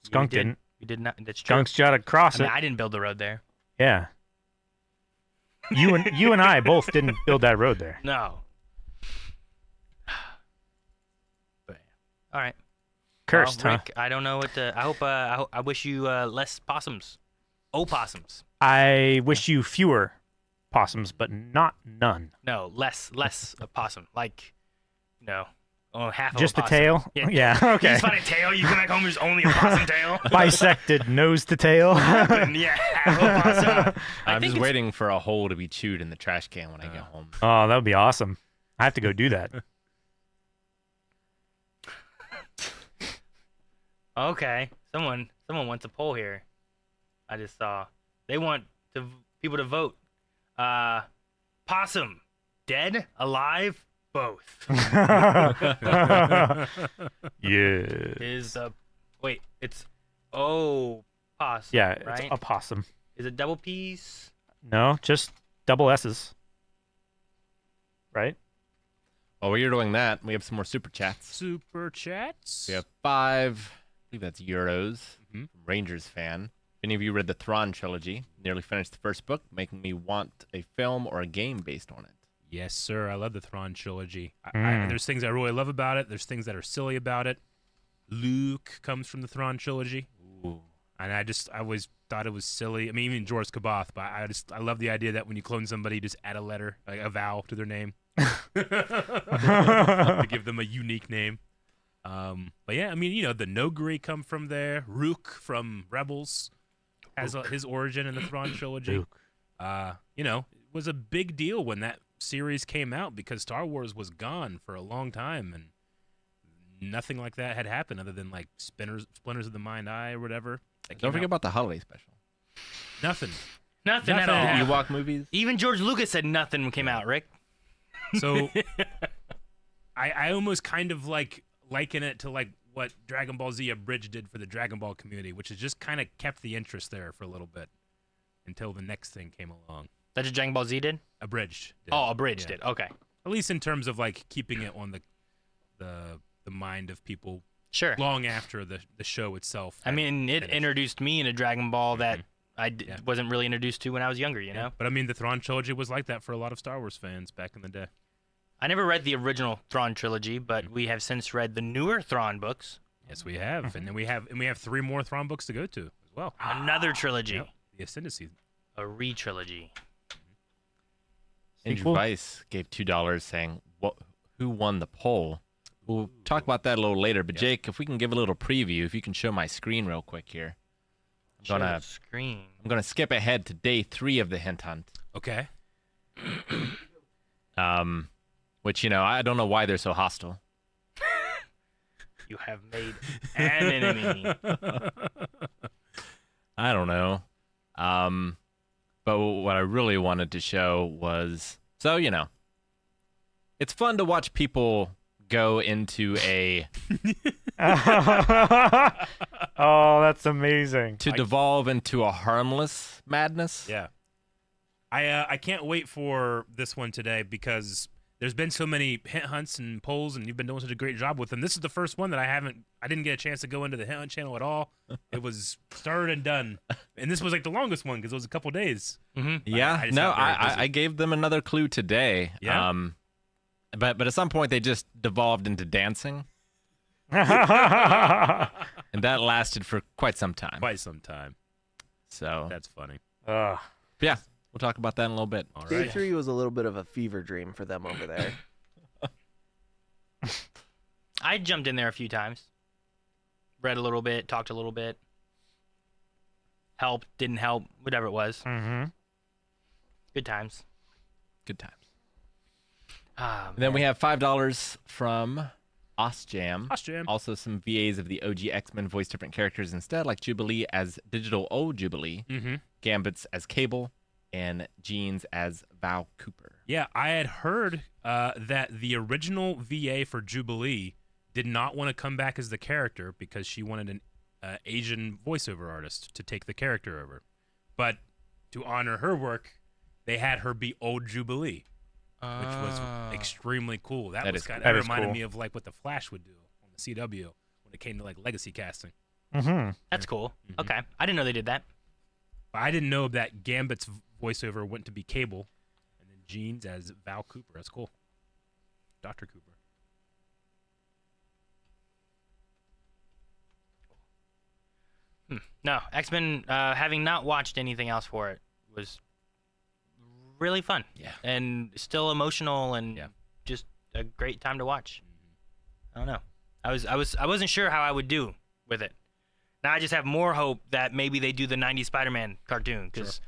Skunk We did. didn't. We did not. That's true. Skunk's got to cross I mean, it. I didn't build the road there. Yeah. You and I both didn't build that road there. No. But, all right. Cursed, well, huh? Rick, I don't know what to. I hope. I wish you less possums. Opossums. I wish you fewer possums, but not none. No, less opossum. Like, half of Just a the possum. tail? Yeah. Yeah, You okay. just find a tail. You come back home. There's only a possum tail. Bisected nose to tail. And yeah, half a possum. I I'm think just it's- waiting for a hole to be chewed in the trash can when I get home. Oh, that would be awesome. I have to go do that. Okay. Someone wants a poll here. I just saw. They want people to vote. Possum, dead, alive, both. Yeah. Is wait, it's possum. Yeah, it's right? a possum. Is it double P's? No, just double S's. Right? While you're doing that, we have some more super chats. Super chats. We have 5, I believe that's euros, Mhm. from Rangers fan. If any of you read the Thrawn Trilogy, nearly finished the first book, making me want a film or a game based on it. Yes, sir. I love the Thrawn trilogy. Mm. There's things I really love about it. There's things that are silly about it. Luke comes from the Thrawn trilogy, Ooh. and I always thought it was silly. I mean, even Jorah Kabath, but I love the idea that when you clone somebody, you just add a letter, like a vowel to their name, to give them a unique name. But yeah, I mean, the Nogri come from there. Rook from Rebels has his origin in the Thrawn trilogy. Luke. It was a big deal when that series came out because Star Wars was gone for a long time and nothing like that had happened other than like Splinters of the Mind Eye or whatever. Don't forget about the holiday special. nothing. Nothing at Nothing. all. Yeah. Ewok movies. Even George Lucas said nothing came out, Rick. So I almost kind of liken it to like what Dragon Ball Z Abridged did for the Dragon Ball community, which has just kind of kept the interest there for a little bit until the next thing came along. That's what Dragon Ball Z did? Abridged did. Oh, Abridged Yeah. did. Okay. At least in terms of like keeping it on the mind of people Sure. long after the show itself. I mean, it finished. introduced me into Dragon Ball that I Yeah. wasn't really introduced to when I was younger, you know? But I mean, the Thrawn Trilogy was like that for a lot of Star Wars fans back in the day. I never read the original Thrawn trilogy, but we have since read the newer Thrawn books. Yes, we have, and then we have 3 more Thrawn books to go to as well. Another trilogy. Yep. The Ascendancy. A re-trilogy. Andrew Sequel? Weiss gave $2 saying, who won the poll? We'll talk about that a little later, but Jake, if we can give a little preview, if you can show my screen real quick here. Show the screen. I'm gonna skip ahead to day 3 of the hint hunt. Okay. Which, you know, I don't know why they're so hostile. You have made an enemy. I don't know. But what I really wanted to show was, so, you know, it's fun to watch people go into Oh, that's amazing. to devolve into a harmless madness. Yeah. I can't wait for this one today because there's been so many hint hunts and polls, and you've been doing such a great job with them. This is the first one that I didn't get a chance to go into the hint hunt channel at all. It was started and done, and this was like the longest one because it was a couple days. Yeah, I just no, got very busy. I gave them another clue today. Yeah? But at some point they just devolved into dancing, and that lasted for quite some time. Quite some time. So That's funny. yeah, we'll talk about that in a little bit. All Day right. 3 was a little bit of a fever dream for them over there. I jumped in there a few times. Read a little bit, talked a little bit. Helped, didn't help, whatever it was. Mm-hmm. Good times. Good times. Ah, And then we have $5 from OsJam. OsJam. Also some VAs of the OG X-Men voice different characters instead, like Jubilee as Digital Old Jubilee, Mm-hmm. Gambits as Cable, and Jeans as Val Cooper. Yeah, I had heard that the original VA for Jubilee did not want to come back as the character because she wanted an Asian voiceover artist to take the character over. But to honor her work, they had her be Old Jubilee, which was extremely cool. That is kind cool. of That is reminded cool. me of like what the Flash would do on the CW when it came to like legacy casting. Mm-hmm. That's cool. Okay. I didn't know they did that. But I didn't know that Gambit's voiceover went to be Cable, and then Jeans as Val Cooper. That's cool. Dr. Cooper. No, X-Men, having not watched anything else for it, was really fun. Yeah. And still emotional and Yeah. just a great time to watch. I don't know. I wasn't sure how I would do with it. Now I just have more hope that maybe they do the 90s Spider-Man cartoon because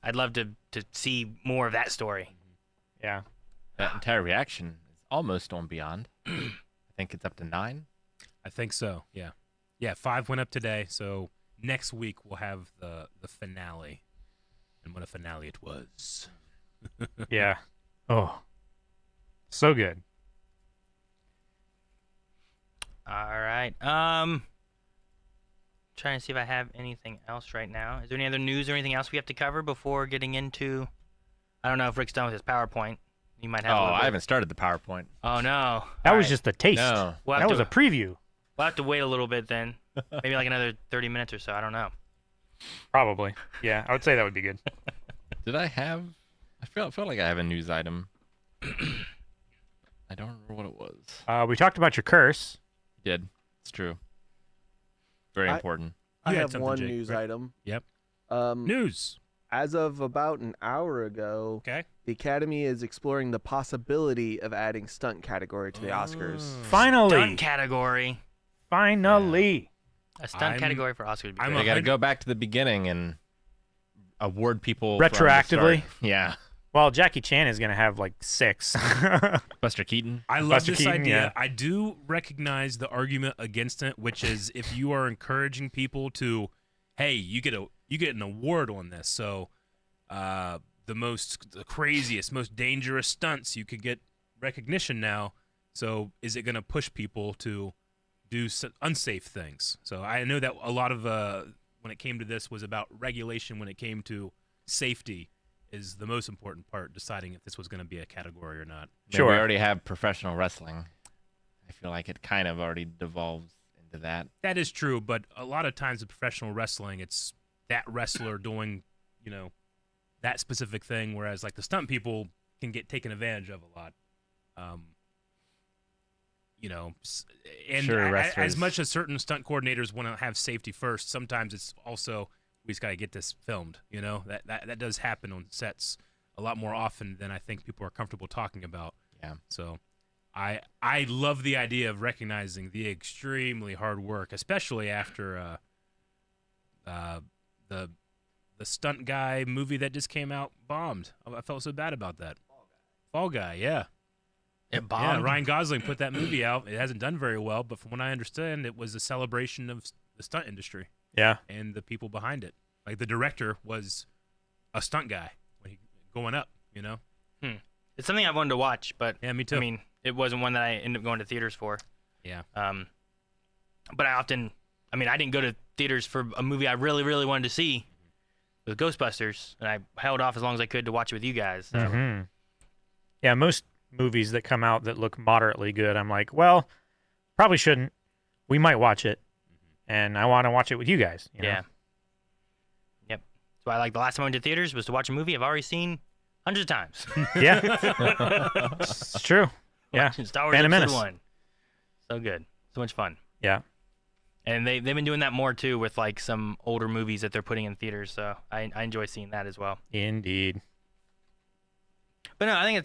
I'd love to see more of that story. Yeah. That entire reaction is almost on Beyond. I think it's up to 9. I think so. Yeah. Yeah, 5 went up today, so next week we'll have the finale. And what a finale it was. Yeah. Oh. So good. All right. Trying to see if I have anything else right now. Is there any other news or anything else we have to cover before getting into? I don't know if Rick's done with his PowerPoint. You might have. a Oh, little I bit. haven't started the PowerPoint. Oh no. That All was right. just a taste. No. We'll have That to- was a preview. We'll have to wait a little bit then. Maybe like another 30 minutes or so. I don't know. Probably. Yeah, I would say that would be good. Did I have? I felt like I have a news item. I don't remember what it was. We talked about your curse. Did. It's true. Very I- important. I You had have something, one Jake, news right? item. Yep. Um, News. as of about an hour ago, Okay. the Academy is exploring the possibility of adding stunt category to the Oscars. Finally. Stunt category. Finally. A stunt I'm- category for Oscars. would be I'm great. They got to 100 go back to the beginning and award people from the Retroactively? start. Yeah. Well, Jackie Chan is going to have like 6. Buster Keaton. I love Buster this Keaton, idea. yeah. I do recognize the argument against it, which is if you are encouraging people to, hey, you get an award on this. So, the craziest, most dangerous stunts, you could get recognition now. So is it going to push people to do unsafe things? So I know that a lot of when it came to this was about regulation. When it came to safety, is the most important part, deciding if this was going to be a category or not. Sure. We already have professional wrestling. I feel like it kind of already devolves into that. That is true, but a lot of times in professional wrestling, it's that wrestler doing, that specific thing, whereas like the stunt people can get taken advantage of a lot. And Sure, as much as certain stunt coordinators want to have safety first, sometimes it's also, we just got to get this filmed. That does happen on sets a lot more often than I think people are comfortable talking about. Yeah. So I love the idea of recognizing the extremely hard work, especially after the stunt guy movie that just came out bombed. I felt so bad about that. Fall Guy, yeah. It bombed. Yeah, Ryan Gosling put that movie out. It hasn't done very well, but from what I understand, it was a celebration of the stunt industry. Yeah. And the people behind it. Like the director was a stunt guy when he going up, It's something I wanted to watch, but yeah, me too. I mean, it wasn't one that I ended up going to theaters for. Yeah. But I didn't go to theaters for a movie I really, really wanted to see. It was Ghostbusters, and I held off as long as I could to watch it with you guys. So. Mm-hmm. Yeah, most movies that come out that look moderately good, I'm like, well, probably shouldn't. We might watch it, and I want to watch it with you guys. Yeah. Yep. So I the last time I went to theaters was to watch a movie I've already seen hundreds of times. Yeah. It's true. Yeah. Star Wars Phantom Episode Menace. 1. So good. So much fun. Yeah. And they've been doing that more, too, with, some older movies that they're putting in theaters. So I enjoy seeing that as well. Indeed. But no, I think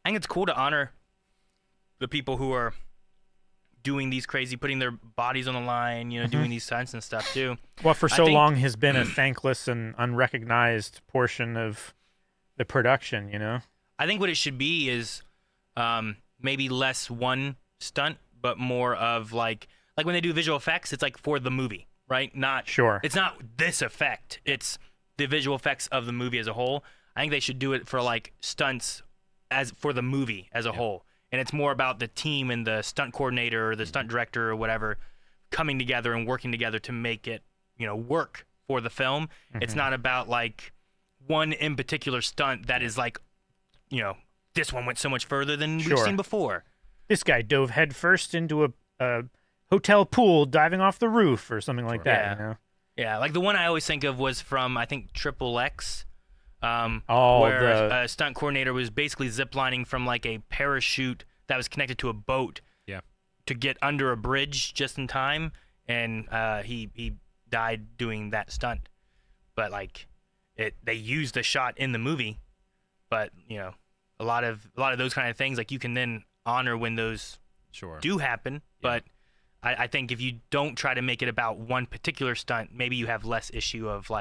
it's cool to honor the people who are doing these crazy, putting their bodies on the line, doing these stunts and stuff, too. What for so long has been a thankless and unrecognized portion of the production, I think what it should be is maybe less one stunt, but more of like when they do visual effects, it's for the movie, right? Sure. It's not this effect. It's the visual effects of the movie as a whole. I think they should do it for stunts as for the movie as a whole. And it's more about the team and the stunt coordinator or the stunt director or whatever coming together and working together to make it, work for the film. Mm-hmm. It's not about one in particular stunt that is this one went so much further than we've seen before. This guy dove headfirst into a hotel pool diving off the roof or something like that. Yeah, the one I always think of was from, I think, Triple X. Where a stunt coordinator was basically ziplining from a parachute that was connected to a boat to get under a bridge just in time, and he died doing that stunt. But they used the shot in the movie, but a lot of those kind of things you can then honor when those do happen. But I think if you don't try to make it about one particular stunt, maybe you have less issue of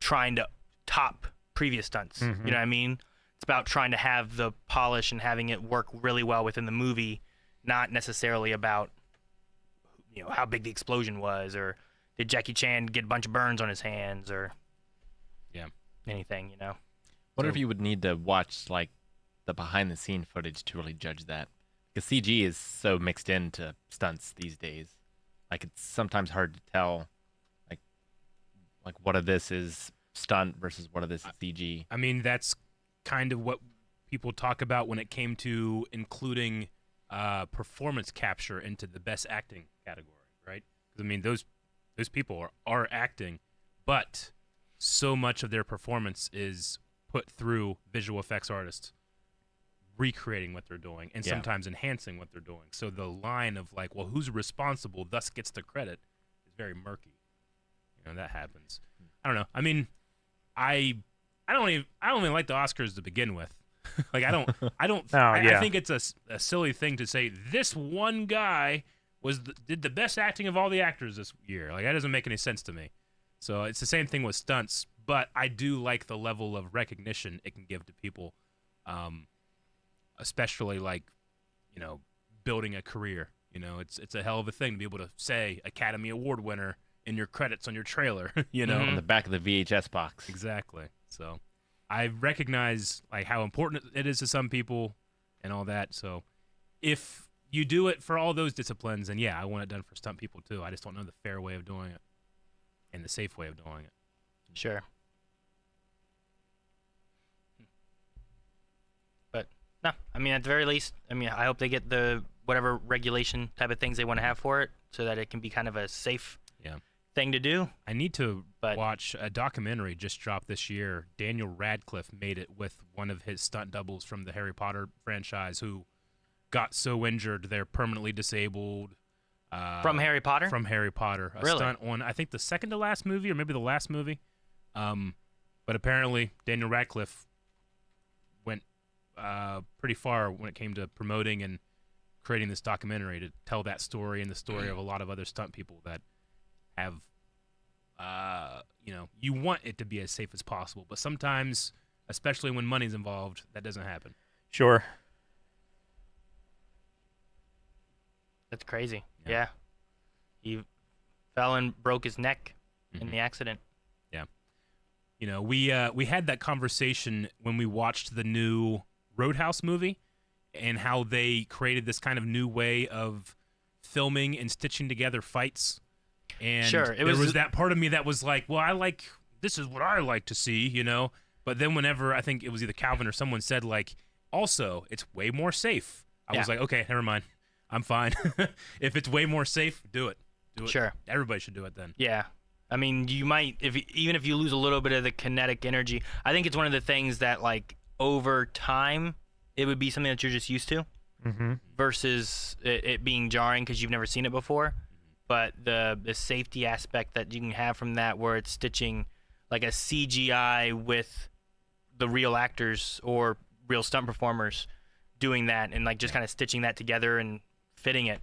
trying to top previous stunts. Mm-hmm. You know what I mean? It's about trying to have the polish and having it work really well within the movie, not necessarily about how big the explosion was, or did Jackie Chan get a bunch of burns on his hands, or anything. Wonder if you would need to watch the behind the scene footage to really judge that, because CG is so mixed into stunts these days. It's sometimes hard to tell what of this is stunt versus what of this is CG. I mean, that's kind of what people talk about when it came to including performance capture into the best acting category, right? Because I mean, those people are acting, but so much of their performance is put through visual effects artists recreating what they're doing and sometimes enhancing what they're doing. So the line of who's responsible, thus gets the credit, is very murky. That happens. I don't know. I mean, I don't even like the Oscars to begin with. I think it's a silly thing to say this one guy did the best acting of all the actors this year. That doesn't make any sense to me. So it's the same thing with stunts, but I do like the level of recognition it can give to people, especially building a career. It's a hell of a thing to be able to say Academy Award winner in your credits on your trailer, on the back of the VHS box. Exactly. So I recognize how important it is to some people, and all that. So if you do it for all those disciplines, then yeah, I want it done for stunt people too. I just don't know the fair way of doing it and the safe way of doing it. Sure. But no, I mean, at the very least, I mean, I hope they get the whatever regulation type of things they want to have for it, so that it can be kind of a safe thing to do. I need to But- watch a documentary just dropped this year. Daniel Radcliffe made it with one of his stunt doubles from the Harry Potter franchise who got so injured they're permanently disabled. From Harry Potter? From Harry Potter. A Really? stunt on, I think, the second to last movie or maybe the last movie. But apparently Daniel Radcliffe went pretty far when it came to promoting and creating this documentary to tell that story and the story of a lot of other stunt people that have, you want it to be as safe as possible, but sometimes, especially when money's involved, that doesn't happen. Sure. That's crazy. Yeah. Yeah. He fell and broke his neck in Mhm. the accident. Yeah. We had that conversation when we watched the new Roadhouse movie and how they created this kind of new way of filming and stitching together fights. And Sure, it there was- was that part of me that was like, well, this is what I like to see, But then whenever I think it was either Calvin or someone said, like, also, it's way more safe. I was Yeah. like, okay, never mind. I'm fine. If it's way more safe, do it. Do it. Sure. Everybody should do it then. Yeah. I mean, you might, even if you lose a little bit of the kinetic energy, I think it's one of the things that, like, over time, it would be something that you're just used to Mm-hmm. versus it being jarring because you've never seen it before. But the safety aspect that you can have from that, where it's stitching like a CGI with the real actors or real stunt performers doing that and like just kind of stitching that together and fitting it.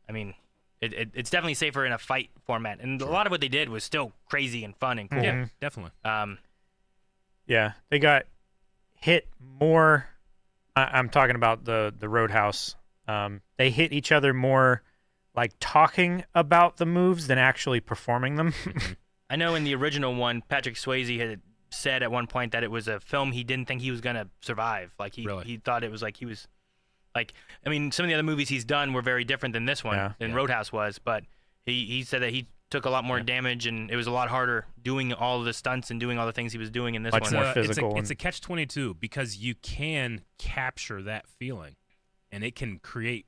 I mean, it's definitely safer in a fight format. And a lot of what they did was still crazy and fun and cool. Yeah, definitely. Yeah, they got hit more. I'm talking about the Roadhouse. They hit each other more, like talking about the moves than actually performing them. I know in the original one, Patrick Swayze had said at one point that it was a film he didn't think he was gonna survive. Like he thought it was like he was, like, I mean, some of the other movies he's done were very different than this one, than Roadhouse was. But he said that he took a lot more damage and it was a lot harder doing all of the stunts and doing all the things he was doing in this Much one. more physical It's a and- catch-22 because you can capture that feeling, and it can create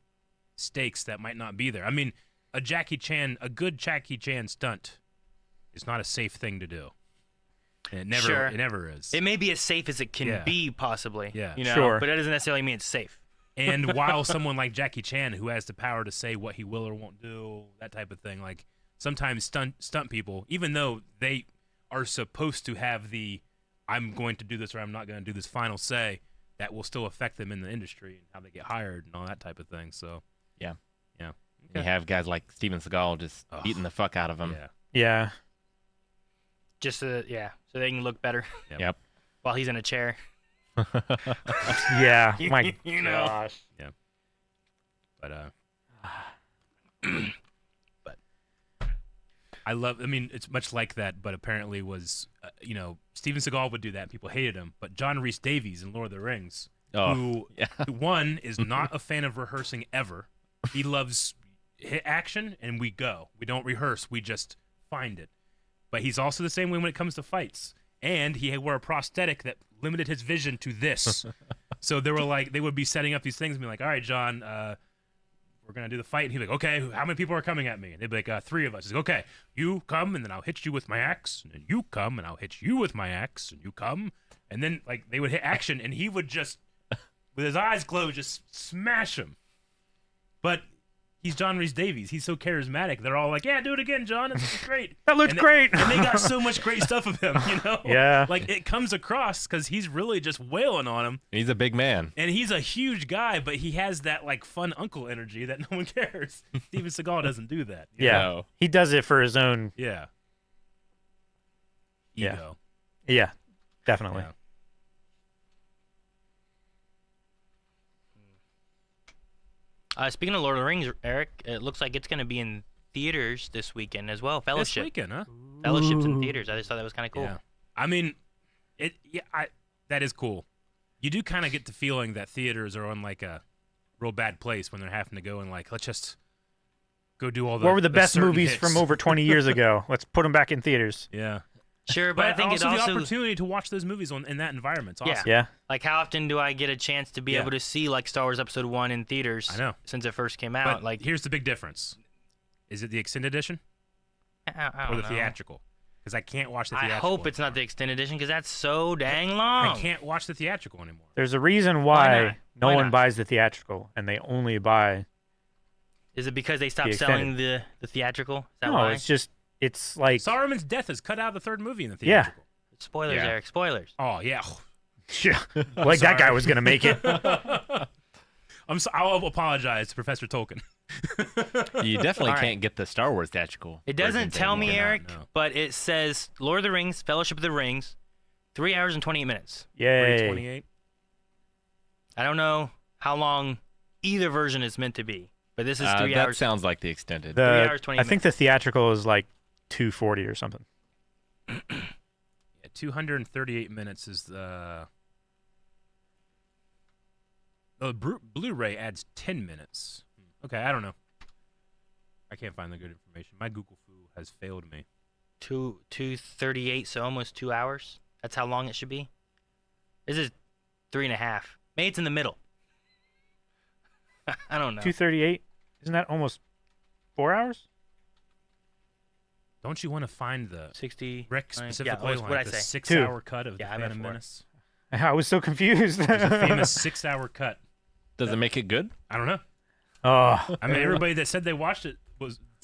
stakes that might not be there. I mean, a good Jackie Chan stunt is not a safe thing to do. And it never is. It may be as safe as it can Yeah. be, possibly. Yeah. You know, Sure. but that doesn't necessarily mean it's safe. And while someone like Jackie Chan, who has the power to say what he will or won't do, that type of thing, like sometimes stunt people, even though they are supposed to have the "I'm going to do this" or "I'm not going to do this" final say, that will still affect them in the industry and how they get hired and all that type of thing. So Yeah. yeah, You have guys like Steven Seagal just beating the fuck out of him. yeah. Yeah. Just so they can look better Yep. while he's in a chair. Yeah. My You know. gosh. But I mean, it's much like that, but apparently was, Steven Seagal would do that. People hated him. But John Rhys Davies in Lord of the Rings, who one is not a fan of rehearsing ever. He loves hit action, and we go. We don't rehearse. We just find it. But he's also the same way when it comes to fights. And he wore a prosthetic that limited his vision to this. So they would be setting up these things and be like, all right, John, we're going to do the fight. And he'd be like, okay, how many people are coming at me? And they'd be like, 3 of us. He's like, okay, you come, and then I'll hit you with my axe. And then you come, and I'll hit you with my axe. And you come. And then, like, they would hit action, and he would just, with his eyes closed, just smash him. But he's John Rhys Davies. He's so charismatic. They're all like, yeah, do it again, John. It's great. That looks great. And they got so much great stuff of him, Yeah. Like, it comes across because he's really just wailing on him. He's a big man. And he's a huge guy, but he has that, like, fun uncle energy that no one cares. Steven Seagal doesn't do that. Yeah. know? He does it for his own. Yeah. Yeah. Ego. Yeah. Definitely. Yeah. Speaking of Lord of the Rings, Eric, it looks like it's going to be in theaters this weekend as well. This Fellowship. weekend, huh? Fellowship's in theaters. I just thought that was kind of cool. Yeah. I mean, that is cool. you do kind of get the feeling that theaters are on like a real bad place when they're having to go and like, let's just go do all the. What were the best certain movies hits. from over 20 years ago? Let's put them back in theaters. Yeah. Sure, but I think it also also the opportunity to watch those movies in that environment. It's Yeah. awesome. Yeah. like how often do I get a chance to be Yeah. able to see like Star Wars Episode 1 in theaters? I know. Since it first came But out. Like here's the big difference: is it the extended edition I or don't the know. theatrical? Because I can't watch the I theatrical. hope it's not the extended edition because that's so dang long. I can't watch the theatrical anymore. There's a reason Why why, not? no Why one not? buys the theatrical and they only buy. Is it because they stopped The selling the theatrical? Is that No, why? it's like Saruman's death is cut out of the third movie in the Yeah. theatrical. Spoilers, Yeah. Eric. Spoilers. Oh yeah. like that guy sorry. was gonna make it. I'll apologize to Professor Tolkien. You definitely All right. can't get the Star Wars theatrical. It doesn't versions tell me, anymore. Eric, no. but it says Lord of the Rings, Fellowship of the Rings, 3 hours and 28 minutes. Yay. 28. I don't know how long either version is meant to be, but this is 3 That hours. sounds like the extended. 3 The, hours, 20 I think the theatrical is like 240 or something. Yeah, 238 minutes is the. The Blu-ray adds 10 minutes. Okay, I don't know. I can't find the good information. My Google Foo has failed me. 238, so almost 2 hours. That's how long it should be. This is 3.5. Maybe it's in the middle. I don't know. 238. Isn't that almost 4 hours? Don't you want to find the 60. Rick yeah, specifically what'd like I the say? 6-hour cut of Yeah, the I meant Phantom 4. Menace? I was so confused. There's a famous 6-hour cut. Does it make it good? I don't know. Oh, I mean, everybody that said they watched it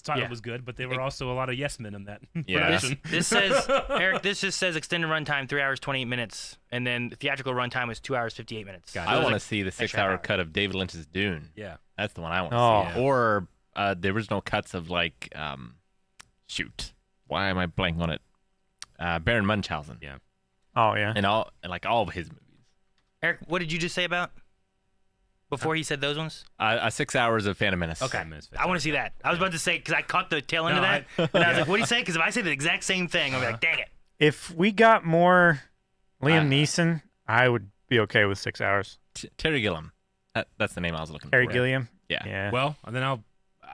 thought Yeah. it was good, but there were also a lot of yes men in that Yeah. production. This says, Eric, this just says extended runtime 3 hours, 28 minutes, and then the theatrical runtime was 2 hours, 58 minutes. Got it. So it I was want to like see the extra 6-hour hour. cut of David Lynch's Dune. Yeah. That's the one I want to Oh. see. Or the original cuts of like, shoot, why am I blanking on it? Baron Munchausen. Yeah. oh yeah. And all of his movies. Eric, what did you just say about before he said those ones? 6 hours of Phantom Menace. Okay. Phantom Menace, I want to see that. I was about to say, because I caught the tail end No, of that, and I was like, what do you say? Because if I say the exact same thing, I'll be like, dang it. If we got more Liam Uh, Neeson, I would be okay with 6 hours. Terry Gilliam. That's the name I was looking Harry for. Gilliam. Yeah. Yeah. Well, and then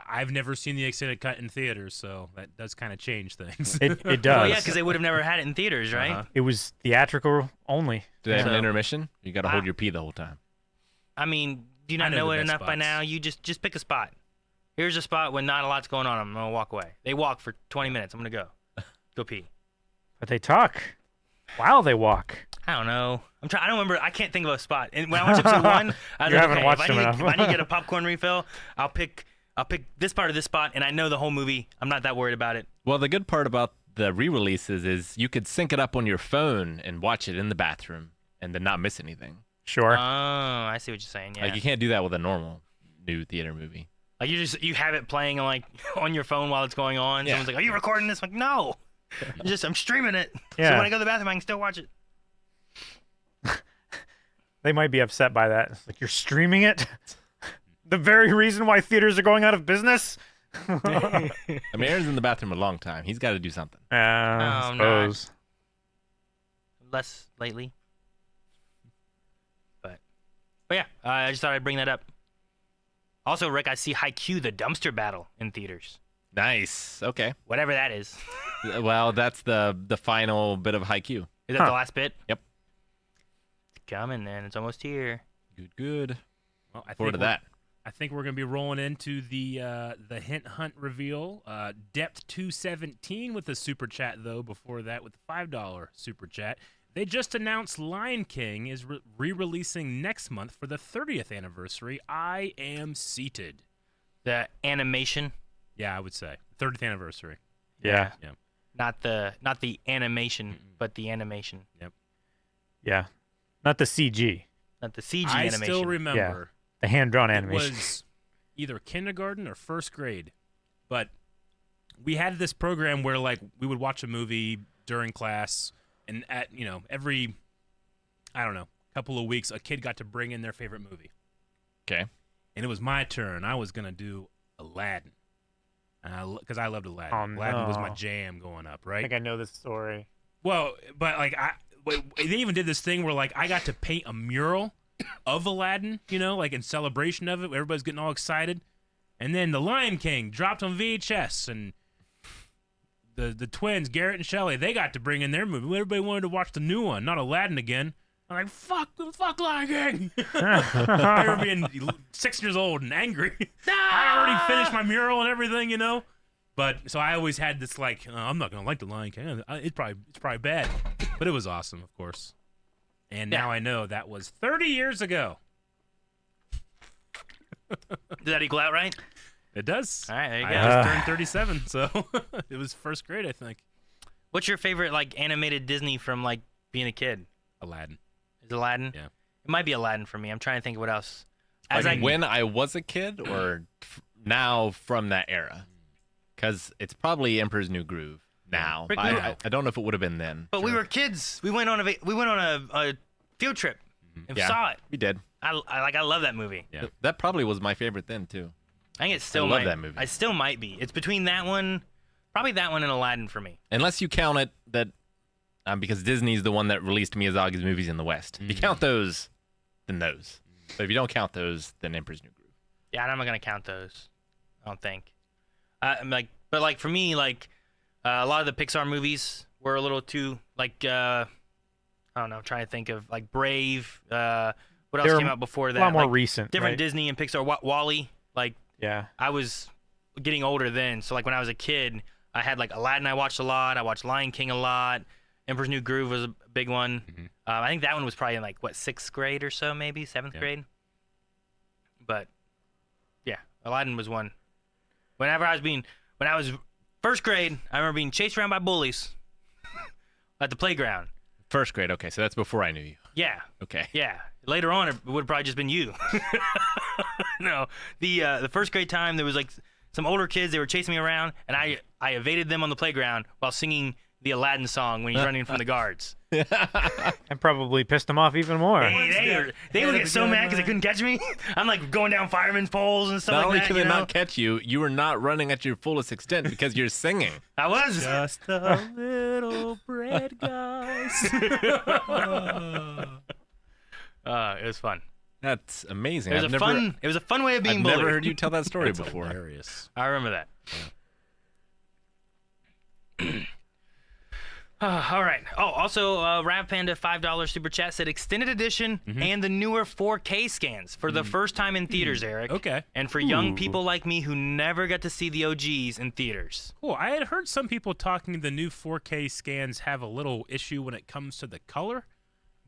I've never seen the extended cut in theaters, so that does kind of change things. It does. Well, yeah, because they would have never had it in theaters, right? Uh-huh. It was theatrical only. Do they have an So- intermission? You got to Wow. hold your pee the whole time. I mean, do you I not know know the it best enough by spots. now? You just pick a spot. Here's a spot when not a lot's going on. I'm going to walk away. They walk for 20 minutes. I'm going to go. Go pee. But they talk while they walk. I don't know. I don't remember. I can't think of a spot. And when I watched episode 1, I was You like, haven't okay, watched if them I enough. need to get a popcorn refill, I'll pick this part of this spot, and I know the whole movie. I'm not that worried about it. Well, the good part about the re-releases is you could sync it up on your phone and watch it in the bathroom and then not miss anything. Sure. Oh, I see what you're saying. Yeah. Like you can't do that with a normal new theater movie. Like you have it playing like on your phone while it's going on. Yeah. Someone's like, "Are you recording this?" I'm like, no. I'm streaming it. So Yeah. when I go to the bathroom, I can still watch it. They might be upset by that. It's like, you're streaming it? The very reason why theaters are going out of business? I mean, Aaron's in the bathroom a long time. He's got to do something. I I'm suppose. Less lately. But yeah, I just thought I'd bring that up. Also, Rick, I see Haikyuu, the dumpster battle in theaters. Nice. Okay. Whatever that is. Well, that's the final bit of Haikyuu. Is that the last bit? Yep. It's coming, then. It's almost here. Good. Well, I Forward to think that. I think we're gonna be rolling into the hint hunt reveal. Depth 217 with the super chat though. Before that, with the $5 super chat, they just announced Lion King is re-releasing next month for the 30th anniversary. I am seated. The animation, Yeah, I would say 30th anniversary. Yeah. not the animation, but the animation, Yeah. Not the CG. not the CG I animation. still remember. The hand-drawn It animation. was either kindergarten or first grade, but we had this program where like we would watch a movie during class, and at every couple of weeks a kid got to bring in their favorite movie. Okay. And it was my turn. I was gonna do Aladdin, because I loved Aladdin. Oh, Aladdin was my no. jam going up, I right? think I know this story. Well, but like they even did this thing where like I got to paint a mural of Aladdin, you know, like in celebration of it. Everybody's getting all excited. And then The Lion King dropped on VHS, and the twins, Garrett and Shelley, they got to bring in their movie. Everybody wanted to watch the new one, not Aladdin again. I'm like, fuck Lion King. I remember being 6 years old and angry. I already finished my mural and everything, you know. But so I always had this like, I'm not gonna like The Lion King. It's probably bad, but it was awesome, of course. And now I know that was 30 years ago. Does that equal out right? It does. All right, there you go. I just turned 37, so it was first grade, I think. What's your favorite like animated Disney from like being a kid? Aladdin. Is it Aladdin? Yeah. It might be Aladdin for me. I'm trying to think of what else. When I was a kid, or now from that era, because it's probably Emperor's New Groove now. Rick, I don't know if it would have been then. But we were kids. We went on a field trip and saw it. We did. I love that movie. Yeah. That probably was my favorite then too. I think it still love might. that movie. I still might be. It's between that one, probably that one and Aladdin for me. Unless you count it that, because Disney's the one that released Miyazaki's movies in the West. If you count those, then those. But if you don't count those, then Emperor's New Groove. Yeah, I'm not gonna count those. I don't think. But for me, a lot of the Pixar movies were a little too I don't know. I'm trying to think of like Brave. What else came out before that? A lot more recent. Different right? Disney and Pixar. Wall-E. Yeah. I was getting older then, so when I was a kid, I had Aladdin. I watched a lot. I watched Lion King a lot. Emperor's New Groove was a big one. Mm-hmm. I think that one was probably in 6th grade or so, maybe 7th grade. But yeah, Aladdin was one. When I was first grade, I remember being chased around by bullies at the playground. First grade, okay, so that's before I knew you. Yeah. Okay. Yeah. Later on, it would have probably just been you. No, the first grade time, there was some older kids. They were chasing me around, and I evaded them on the playground while singing the Aladdin song when he's running from the guards. And probably pissed them off even more. They would get so mad because they couldn't catch me. I'm going down fireman's poles and stuff Not only like that. can they not catch you, you were not running at your fullest extent because you're singing. I was. Just a little bread, guys. It was fun. That's amazing. It was a fun way of being I've bullied. never heard you tell that story That's before. hilarious. I remember that. All right. Oh, also, Rav Panda $5 super chat said extended edition and the newer 4K scans for the first time in theaters, Eric. Okay. And for young people like me who never got to see the OGs in theaters. Cool. I had heard some people talking the new 4K scans have a little issue when it comes to the color,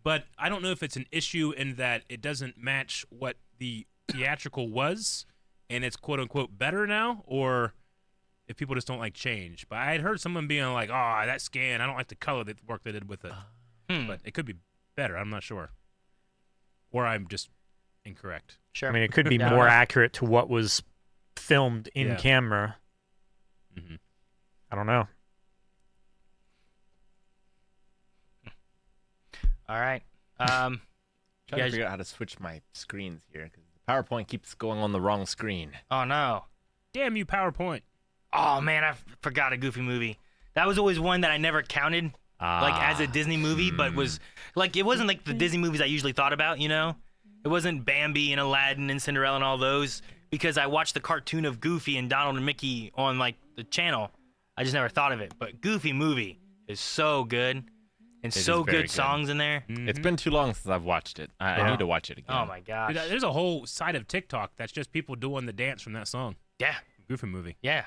but I don't know if it's an issue in that it doesn't match what the theatrical was and it's quote-unquote better now, or if people just don't like change. But I had heard someone being like, oh, that scan, I don't like the color, the work they did with it. But it could be better. I'm not sure. Or I'm just incorrect. Sure. I mean, it could be more accurate to what was filmed in camera. Mm-hmm. I don't know. All right. Trying to figure out how to switch my screens here because the PowerPoint keeps going on the wrong screen. Oh, no. Damn you, PowerPoint. Oh, man, I forgot a Goofy movie. That was always one that I never counted as a Disney movie, but was it wasn't like the Disney movies I usually thought about, you know? It wasn't Bambi and Aladdin and Cinderella and all those because I watched the cartoon of Goofy and Donald and Mickey on the channel. I just never thought of it. But Goofy movie is so good and so good songs in there. Mm-hmm. It's been too long since I've watched it. I need to watch it again. Oh, my gosh. Dude, there's a whole side of TikTok that's just people doing the dance from that song. Yeah. Goofy movie. Yeah.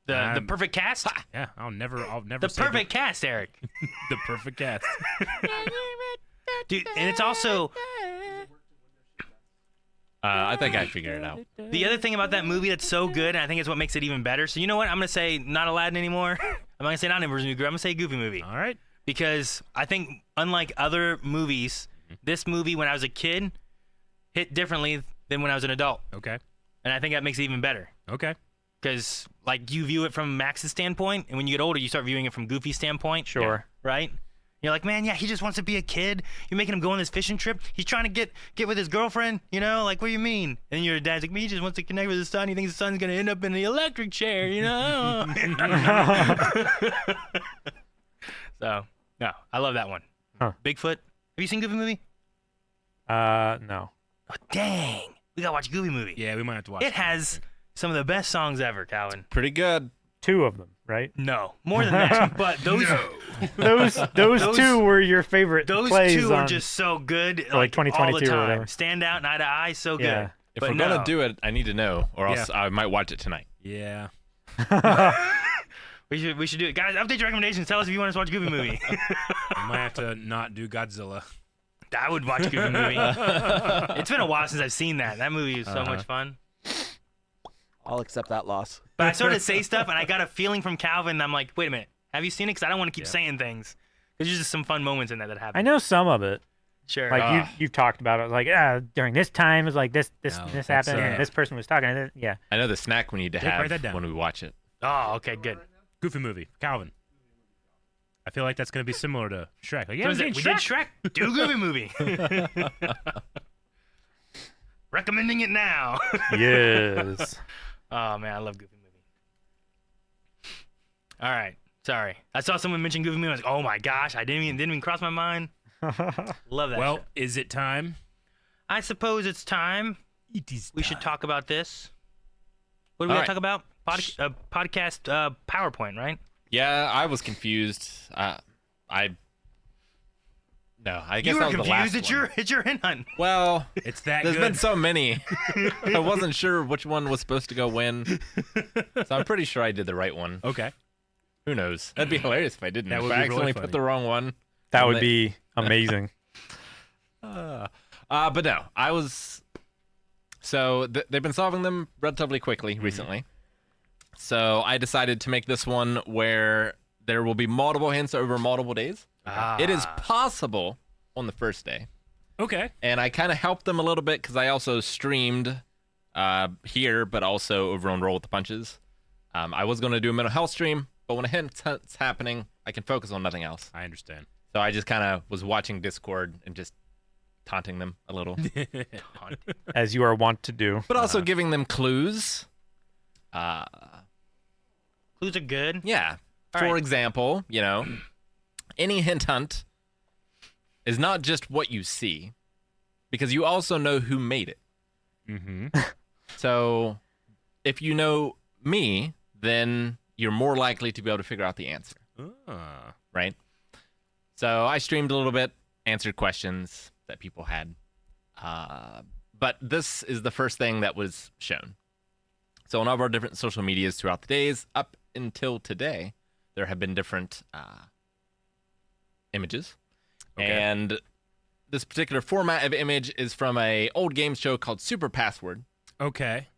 The perfect cast? Yeah, I'll never The say perfect cast, Eric. the perfect cast. Dude, and it's also I think I figured it out. the other thing about that movie that's so good, and I think it's what makes it even better. So you know what? I'm going to say not Aladdin anymore. I'm not going to say not Emperor's New Groove. I'm going to say Goofy movie. All right. Because I think unlike other movies, this movie when I was a kid hit differently than when I was an adult. Okay. And I think that makes it even better. Okay. Because you view it from Max's standpoint, and when you get older, you start viewing it from Goofy's standpoint. Sure. Right? You're like, man, yeah, he just wants to be a kid. You're making him go on this fishing trip. He's trying to get with his girlfriend, you know? What do you mean? And your dad's like, he just wants to connect with his son. He thinks his son's going to end up in the electric chair, you know? So, no, I love that one. Bigfoot. Have you seen Goofy movie? No. Oh, dang. We gotta watch a Goofy movie. Yeah, we might have to watch It has some of the best songs ever, Calvin. Pretty good. 2 of them, right? No, more than that. But those Those 2 were your favorite those plays 2 are on- just so good. for, like, all the 2022 or time. whatever. Stand out and eye to eye, so good. Yeah. If But we're no. gonna do it, I need to know, or else Yeah. I might watch it tonight. Yeah. We should do it, guys. Update your recommendations. Tell us if you want us to watch a Goofy movie. I might have to not do Godzilla. I would watch a Goofy movie. It's been a while since I've seen that. That movie is so Uh-huh. much fun. I'll accept that loss. But I started to say stuff, and I got a feeling from Calvin. And I'm like, wait a minute, have you seen it? Because I don't want to keep saying things. There's just some fun moments in that happen. I know some of it. Sure. Like you've talked about it. Like during this time, it was like this No, this that's, happened, and this person was talking. And yeah. I know the snack we need to Dick, write that have down. when we watch it. Oh, okay, good. Goofy movie. Calvin. I feel like that's going to be similar to Shrek. Like, yeah, So is we it- we did Shrek. Do Goofy movie. Recommending it now. Yes. Oh man, I love Goofy movie. All right, sorry. I saw someone mention Goofy movie. I was like, oh my gosh, I didn't even cross my mind. Love that. Well, show. is it time? I suppose it's time. It is We should talk about this. What do we All got to right. talk about? Podcast PowerPoint, right? Yeah, I was confused. I guess You were that was the last confused. one. It's your hint hunt. Well, It's that there's good. been so many. I wasn't sure which one was supposed to go when, so I'm pretty sure I did the right one. Okay. Who knows? That'd be hilarious if I didn't. That If would I be really accidentally funny. put the wrong one. That And would they- be amazing. But no, I was. So they've been solving them relatively quickly recently. So I decided to make this one where there will be multiple hints over multiple days. It is possible on the first day. Okay. And I kind of helped them a little bit because I also streamed here, but also over on Roll with the Punches. I was going to do a mental health stream, but when a hint's happening, I can focus on nothing else. I understand. So I just kind of was watching Discord and just taunting them a little, As you are wont to do. but also giving them clues. Clues are good. Yeah. All For right. example, any hint hunt is not just what you see, because you also know who made it. Mm-hmm. So if you know me, then you're more likely to be able to figure out the answer, right? So I streamed a little bit, answered questions that people had. But this is the first thing that was shown. So on all of our different social medias throughout the days, up until today, there have been different images. Okay. And this particular format of image is from a old game show called Super Password. Okay.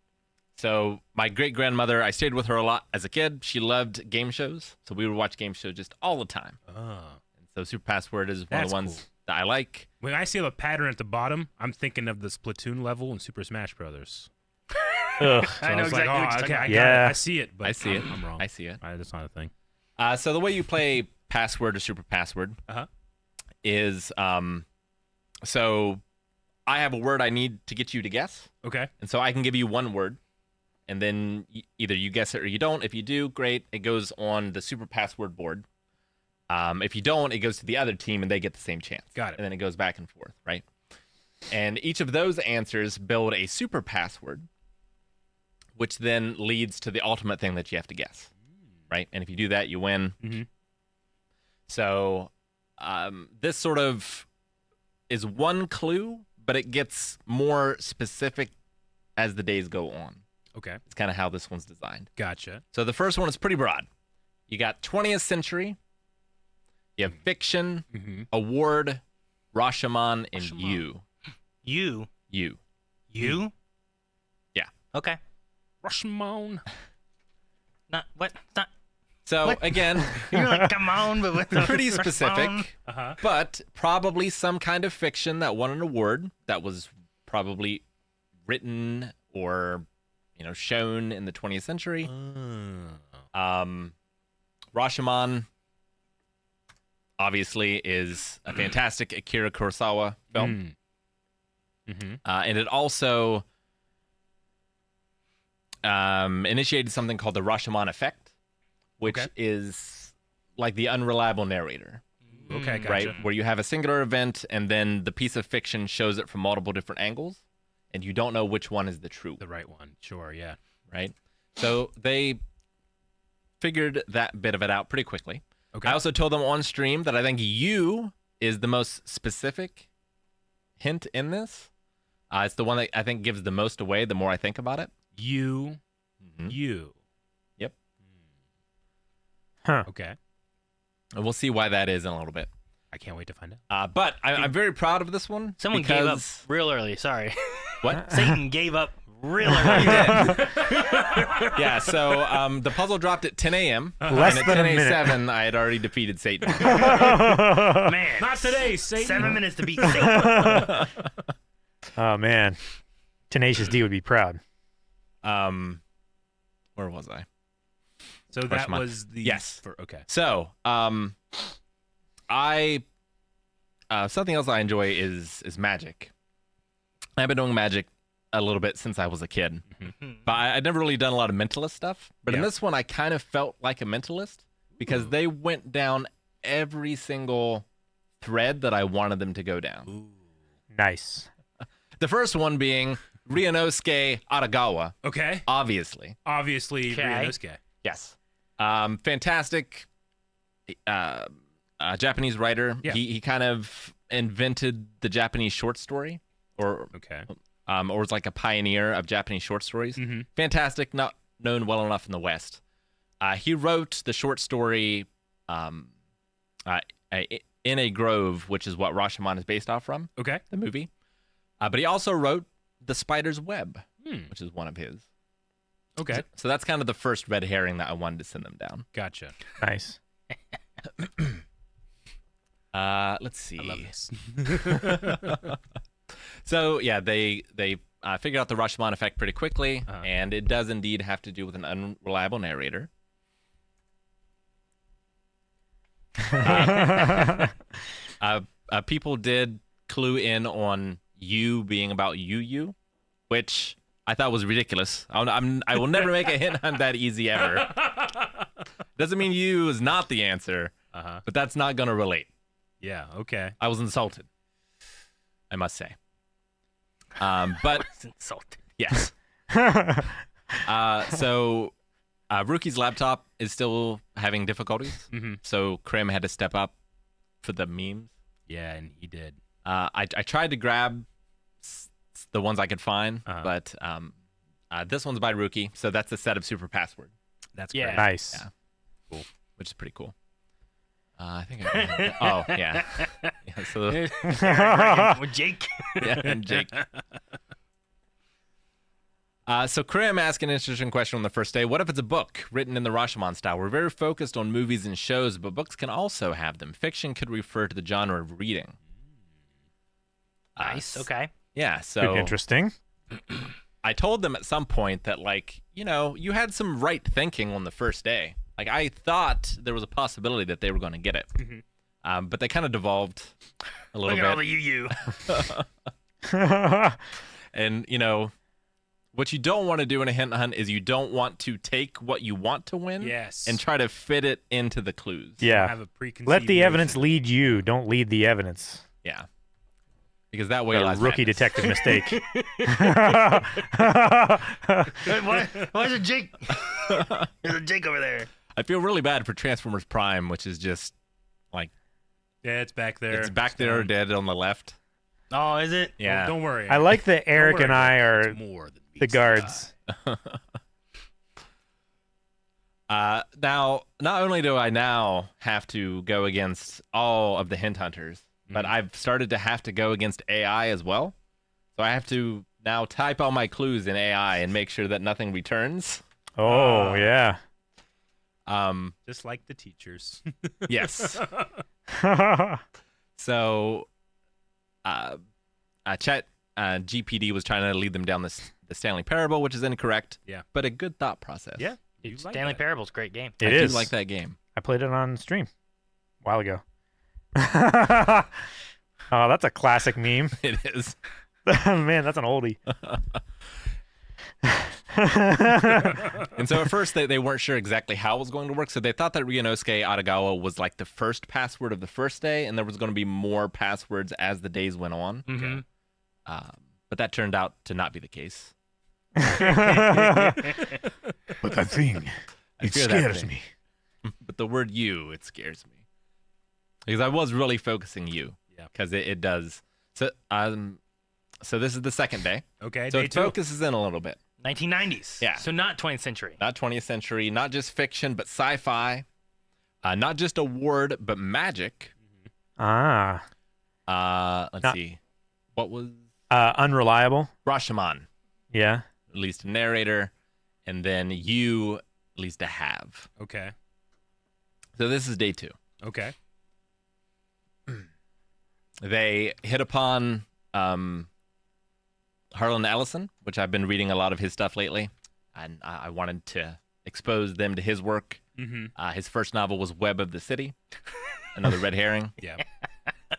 So my great-grandmother, I stayed with her a lot as a kid. She loved game shows, so we would watch game shows just all the time. Oh. And so Super Password is one of That's the ones cool. that I like. When I see a pattern at the bottom, I'm thinking of the Splatoon level in Super Smash Brothers. Ugh. So I know was like, exactly what you're talking okay, I about. got it. Yeah. I see it, but I see it. I'm wrong. I see it. That's not a thing. So the way you play Password or Super Password Uh-huh. is, so I have a word I need to get you to guess. Okay. And so I can give you one word, and then either you guess it or you don't. If you do, great. It goes on the Super Password board. If you don't, it goes to the other team, and they get the same chance. Got it. And then it goes back and forth, right? And each of those answers build a super password, which then leads to the ultimate thing that you have to guess, right? And if you do that, you win. Mhm. So this sort of is one clue, but it gets more specific as the days go on. Okay. It's kind of how this one's designed. Gotcha. So the first one is pretty broad. You got 20th century, you have fiction, Mm-hmm. award, Rashomon, and Rashomon. you. You. You. Yeah. Okay. Rashomon. Not what? Not. So What? again, You're like, come on, but with the pretty first one. specific, Uh-huh. but probably some kind of fiction that won an award that was probably written or shown in the 20th century. Rashomon obviously is a fantastic Akira Kurosawa film. Mm-hmm. And it also initiated something called the Rashomon effect, which Okay. is like the unreliable narrator. Okay, gotcha. right? Where you have a singular event and then the piece of fiction shows it from multiple different angles, and you don't know which one is the true, The right one. Sure, yeah. right? So they figured that bit of it out pretty quickly. Okay. I also told them on stream that I think you is the most specific hint in this. It's the one that I think gives the most away the more I think about it. You. Mhm. You. Yep. Huh. Okay. And we'll see why that is in a little bit. I can't wait to find out. But I'm very proud of this one. Someone because... gave up real early. Sorry. What? Satan gave up real early. Yeah, so the puzzle dropped at 10 a.m. Less and than a at 10 minute. 7 I had already defeated Satan. Man. Not today, Satan. 7 minutes to beat Satan. Oh man, Tenacious D would be proud. Where was I? So that Question mark. was the Yes. Okay. So, I something else I enjoy is magic. I've been doing magic a little bit since I was a kid, but I'd never really done a lot of mentalist stuff. But in Yeah. this one, I kind of felt like a mentalist because they went down every single thread that I wanted them to go down. Nice. The first one being Ryunosuke Aragawa, Okay. obviously. Obviously, Okay. Ryunosuke. Yes. Fantastic Japanese writer. Yeah. He kind of invented the Japanese short story, or Okay. was like a pioneer of Japanese short stories. Mhm. Fantastic, not known well enough in the West. He wrote the short story In a Grove, which is what Rashomon is based off from, Okay. the movie. But he also wrote The Spider's Web, Hmm. which is one of his. Okay. So that's kind of the first red herring that I wanted to send them down. Gotcha. Nice. Let's see. I love this. So yeah, they figured out the Rashomon effect pretty quickly, Uh-huh. and it does indeed have to do with an unreliable narrator. People did clue in on you being about you, which I thought was ridiculous. I will never make a hint hunt that easy ever. Doesn't mean you is not the answer, Uh-huh. but that's not gonna relate. Yeah, okay. I was insulted, I must say. But It's insulted. yes. So Rookie's laptop is still having difficulties, Mhm. so Krim had to step up for the memes. Yeah, and he did. I tried to grab the ones I could find, Uh-huh. but this one's by Rookie, so that's a set of super password, That's Yeah. great. Nice. Yeah. which is pretty cool. I think. Oh yeah. Yeah. So With Jake. yeah, and Jake. So Krim asked an interesting question on the first day. What if it's a book written in the Rashomon style? We're very focused on movies and shows, but books can also have them. Fiction could refer to the genre of reading. Nice. Okay. Yeah, so Interesting. I told them at some point that, like, you had some right thinking on the first day. Like, I thought there was a possibility that they were going to get it. But they kind of devolved a little Look at all bit. the you. And, what you don't want to do in a hint hunt is you don't want to take what you want to win Yes. and try to fit it into the clues. Yeah. Have a preconceived Let the evidence notion. lead you. Don't lead the evidence. Yeah. Because that way A lies rookie madness. detective mistake. Why is it Jake? There's a Jake over there. I feel really bad for Transformers Prime, which is just like Yeah, it's back there. it's back there down. dead on the left. Oh, is it? Yeah. Don't worry. I like that Don't Eric worry, and I Jake. are It's more than the meets the eye. guards. Now, not only do I now have to go against all of the hint hunters, but I've started to have to go against AI as well. So I have to now type all my clues in AI and make sure that nothing returns. Oh, yeah. Just like the teachers. Yes. So, Chat GPD was trying to lead them down the Stanley Parable, which is incorrect. Yeah. But a good thought process. Yeah. You Dude, like Stanley that. Parable's a great game. It I is. do like that game. I played it on stream a while ago. Oh, that's a classic meme. It is. Man, that's an oldie. And so at first they weren't sure exactly how it was going to work. So they thought that Ryunosuke Aragawa was like the first password of the first day, and there was going to be more passwords as the days went on. Mhm. But that turned out to not be the case. But that thing, it fear that scares thing. me. But the word "you" it scares me because I was really focusing you. Yeah. Because it does. So this is the second day. Okay, So day it 2. focuses in a little bit. 1990s. Yeah. So not 20th century. Not 20th century, not just fiction, but sci-fi. Not just a word, but magic. Ah, Let's see. What was unreliable. Rashomon? Yeah. At least a narrator. And then you, at least a have. Okay. So this is day 2. Okay. They hit upon Harlan Ellison, which I've been reading a lot of his stuff lately. And I wanted to expose them to his work. Mm-hmm. His first novel was Web of the City. Another red herring. Yeah.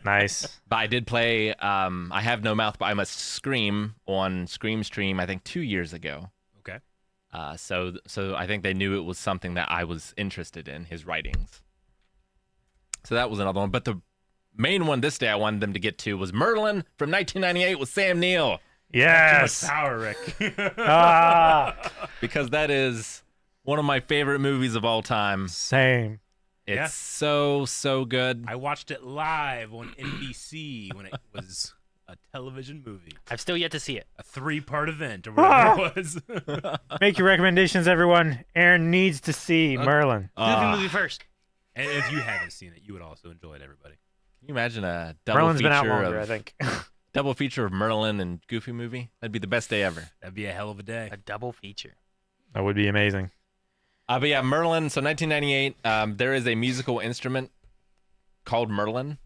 Nice. But I did play I Have No Mouth, But I Must Scream on Scream Stream, I think 2 years ago. Okay. So I think they knew it was something that I was interested in, his writings. So that was another one. But the main one this day I wanted them to get to was Merlin from 1998 with Sam Neill. Yes. Power, Rick. Ah, Because that is one of my favorite movies of all time. same. It's Yeah. so good. I watched it live on NBC when it was a television movie. I've still yet to see it. A 3-part event or whatever it was. Make your recommendations, everyone. Aaron needs to see Merlin. Goofy movie first. And if you haven't seen it, you would also enjoy it, everybody. Can you imagine a double Merlin's feature been out longer, of I think. double feature of Merlin and Goofy movie? That'd be the best day ever. That'd be a hell of a day. A double feature. That would be amazing. But yeah, Merlin. So 1998. There is a musical instrument called Merlin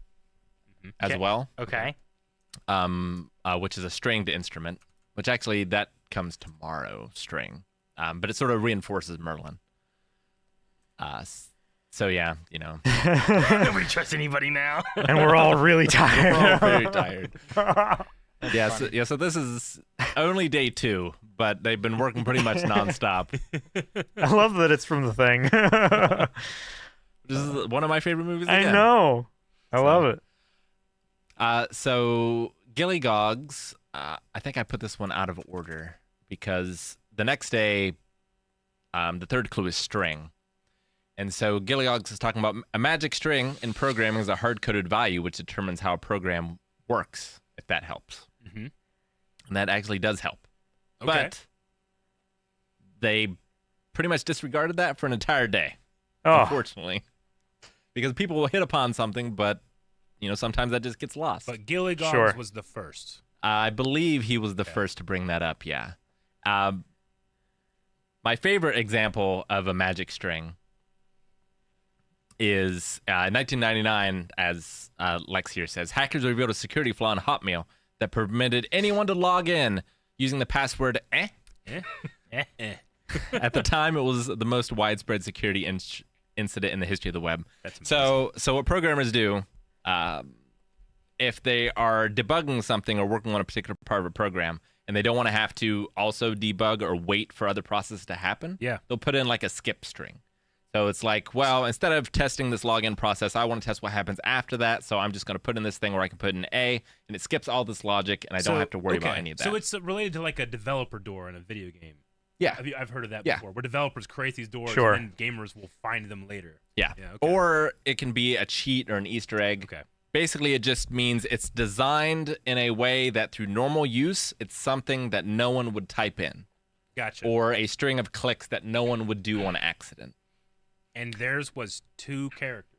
as Okay. well, Okay. which is a stringed instrument. Which actually that comes tomorrow, string. But it sort of reinforces Merlin. So yeah, you know, Nobody trusts anybody now. And we're all really we're all tired. very tired. So this is only day 2, but they've been working pretty much nonstop. I love that it's from the thing. This is one of my favorite movies. I Again. know. I love it. So Gilly Gogs, I think I put this one out of order because the next day, the third clue is string. And so Gilly Gogs is talking about a magic string in programming is a hard-coded value which determines how a program works, if that helps. Mm-hmm. And that actually does help. Okay. But they pretty much disregarded that for an entire day, Oh, unfortunately. Because people will hit upon something, but, you know, sometimes that just gets lost. But Gilly Gogs Sure. was the first. I believe he was the first to bring that up, yeah. My favorite example of a magic string is 1999, as Lex here says, hackers revealed a security flaw in Hotmail that permitted anyone to log in using the password eh. At the time, it was the most widespread security incident in the history of the web. That's So what programmers do, if they are debugging something or working on a particular part of a program, and they don't want to have to also debug or wait for other processes to happen, Yeah. they'll put in like a skip string. So it's like, well, instead of testing this login process, I want to test what happens after that. So I'm just going to put in this thing where I can put in A, and it skips all this logic, and I don't have to worry about any of that. So it's related to like a developer door in a video game. yeah, I've heard of that Yeah. before, where developers create these doors Sure. and then gamers will find them later. yeah. Yeah, okay. Or it can be a cheat or an Easter egg. Okay. Basically, it just means it's designed in a way that through normal use, it's something that no one would type in, Gotcha. or a string of clicks that no one would do on accident. And theirs was 2 characters.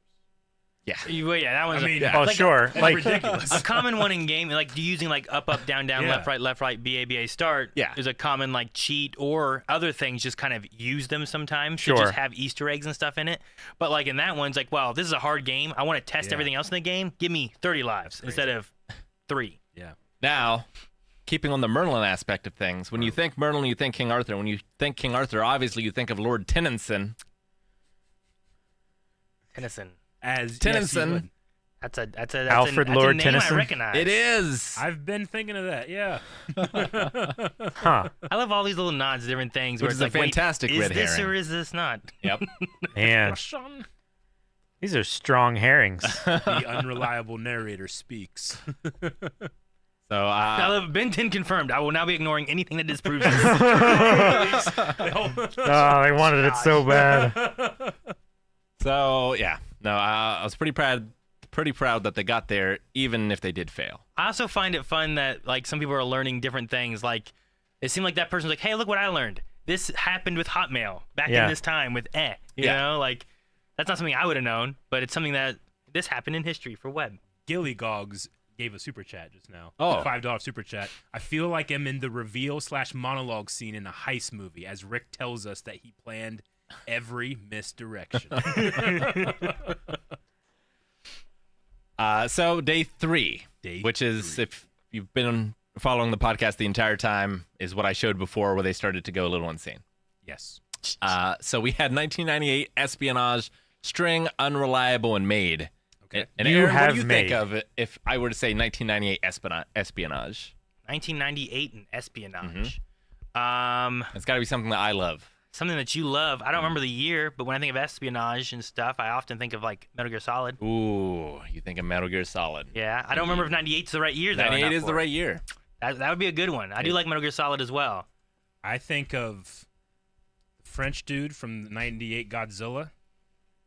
Yeah. Yeah, that one's I mean, Oh, like sure. That's Like, ridiculous. a common one in game, like using like up, down, Yeah. left, right, BA, start. Yeah. Is a common like cheat, or other things just kind of use them sometimes Sure. to just have Easter eggs and stuff in it. But like in that one, it's like, wow, this is a hard game. I want to test Yeah. everything else in the game. Give me 30 lives instead of 3. Yeah. Now, keeping on the Merlin aspect of things, when you think Merlin, you think King Arthur. When you think King Arthur, obviously you think of Lord Tennyson. Tennyson. As yes, you Tennyson would. That's Alfred Lord a name Tennyson? I recognize. It is. I've been thinking of that. Yeah. Huh. I love all these little nods to different things. Which where is it's a like, fantastic wait, red is this herring. or is this not? Yep. Man, Russian. these are strong herrings. The unreliable narrator speaks. So I love Ben 10 confirmed. I will now be ignoring anything that disproves this. Oh, they wanted it so bad. So yeah, no, I was pretty proud that they got there, even if they did fail. I also find it fun that like some people are learning different things. Like it seemed like that person's like, hey, look what I learned. This happened with Hotmail back in this time with You know, like that's not something I would have known, but it's something that this happened in history for web. Gilly Gogs gave a super chat just now. Oh. $5 super chat. I feel like I'm in the reveal/monologue scene in a heist movie as Rick tells us that he planned every misdirection. So day 3, Day which is, 3. if you've been following the podcast the entire time, is what I showed before, where they started to go a little insane. Yes. So we had 1998 espionage, string, unreliable, and made. Okay. And You Aaron, what have do you made. think of it if I were to say 1998 espionage? 1998 and espionage. It's got to be something that I love. Something that you love. I don't remember the year, but when I think of espionage and stuff, I often think of like Metal Gear Solid. Ooh, you think of Metal Gear Solid. Yeah, I don't remember if 98 is the right year though. or 98 not is for the it. right year. That would be a good one. I do like Metal Gear Solid as well. I think of the French dude from the 98 Godzilla.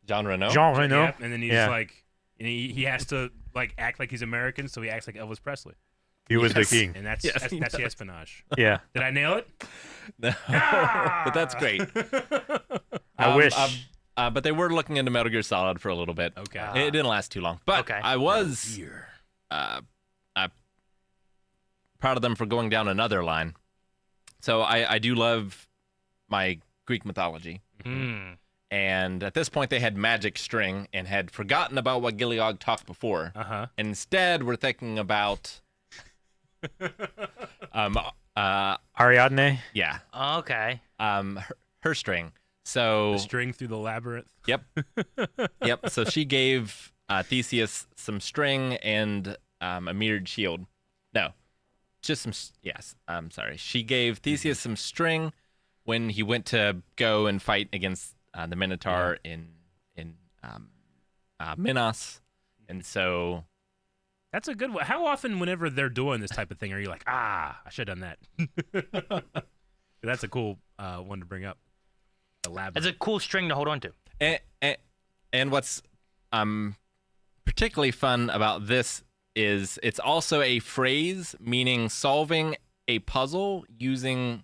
Jean Reno. Jean Reno. Yep, and then he's like, and he has to like act like he's American, so he acts like Elvis Presley. He was the king. And that's Yes, he that's the does. espionage. Yeah. Did I nail it? No. But that's great. I wish. But they were looking into Metal Gear Solid for a little bit. Okay. It didn't last too long. But Okay. I was proud of them for going down another line. So I do love my Greek mythology. Hmm. And at this point, they had magic string and had forgotten about what Gilead talked before. Uh-huh. And instead, we're thinking about, Ariadne. yeah, Okay. her string. So The string through the labyrinth. Yep. Yep. So she gave Theseus some string and a mirrored shield. No, just some. Yes. I'm sorry. She gave Theseus some string when he went to go and fight against the Minotaur in Minos, and so That's a good one. How often, whenever they're doing this type of thing, are you like, I should have done that? That's a cool one to bring up. That's a cool string to hold on to. and what's particularly fun about this is it's also a phrase meaning solving a puzzle using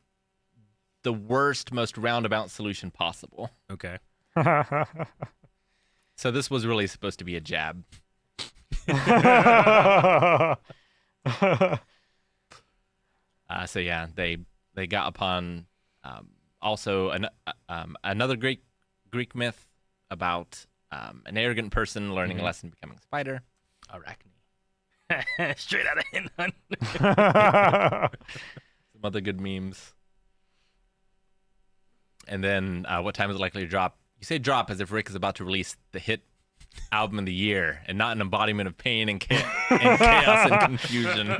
the worst, most roundabout solution possible. Okay. So this was really supposed to be a jab. So yeah, they got upon also another Greek myth about an arrogant person learning a lesson becoming a spider. Arachne. Straight out of Hinton. Some other good memes. And then what time is it likely to drop? You say drop as if Rick is about to release the hit album of the year and not an embodiment of pain and, and chaos and confusion. And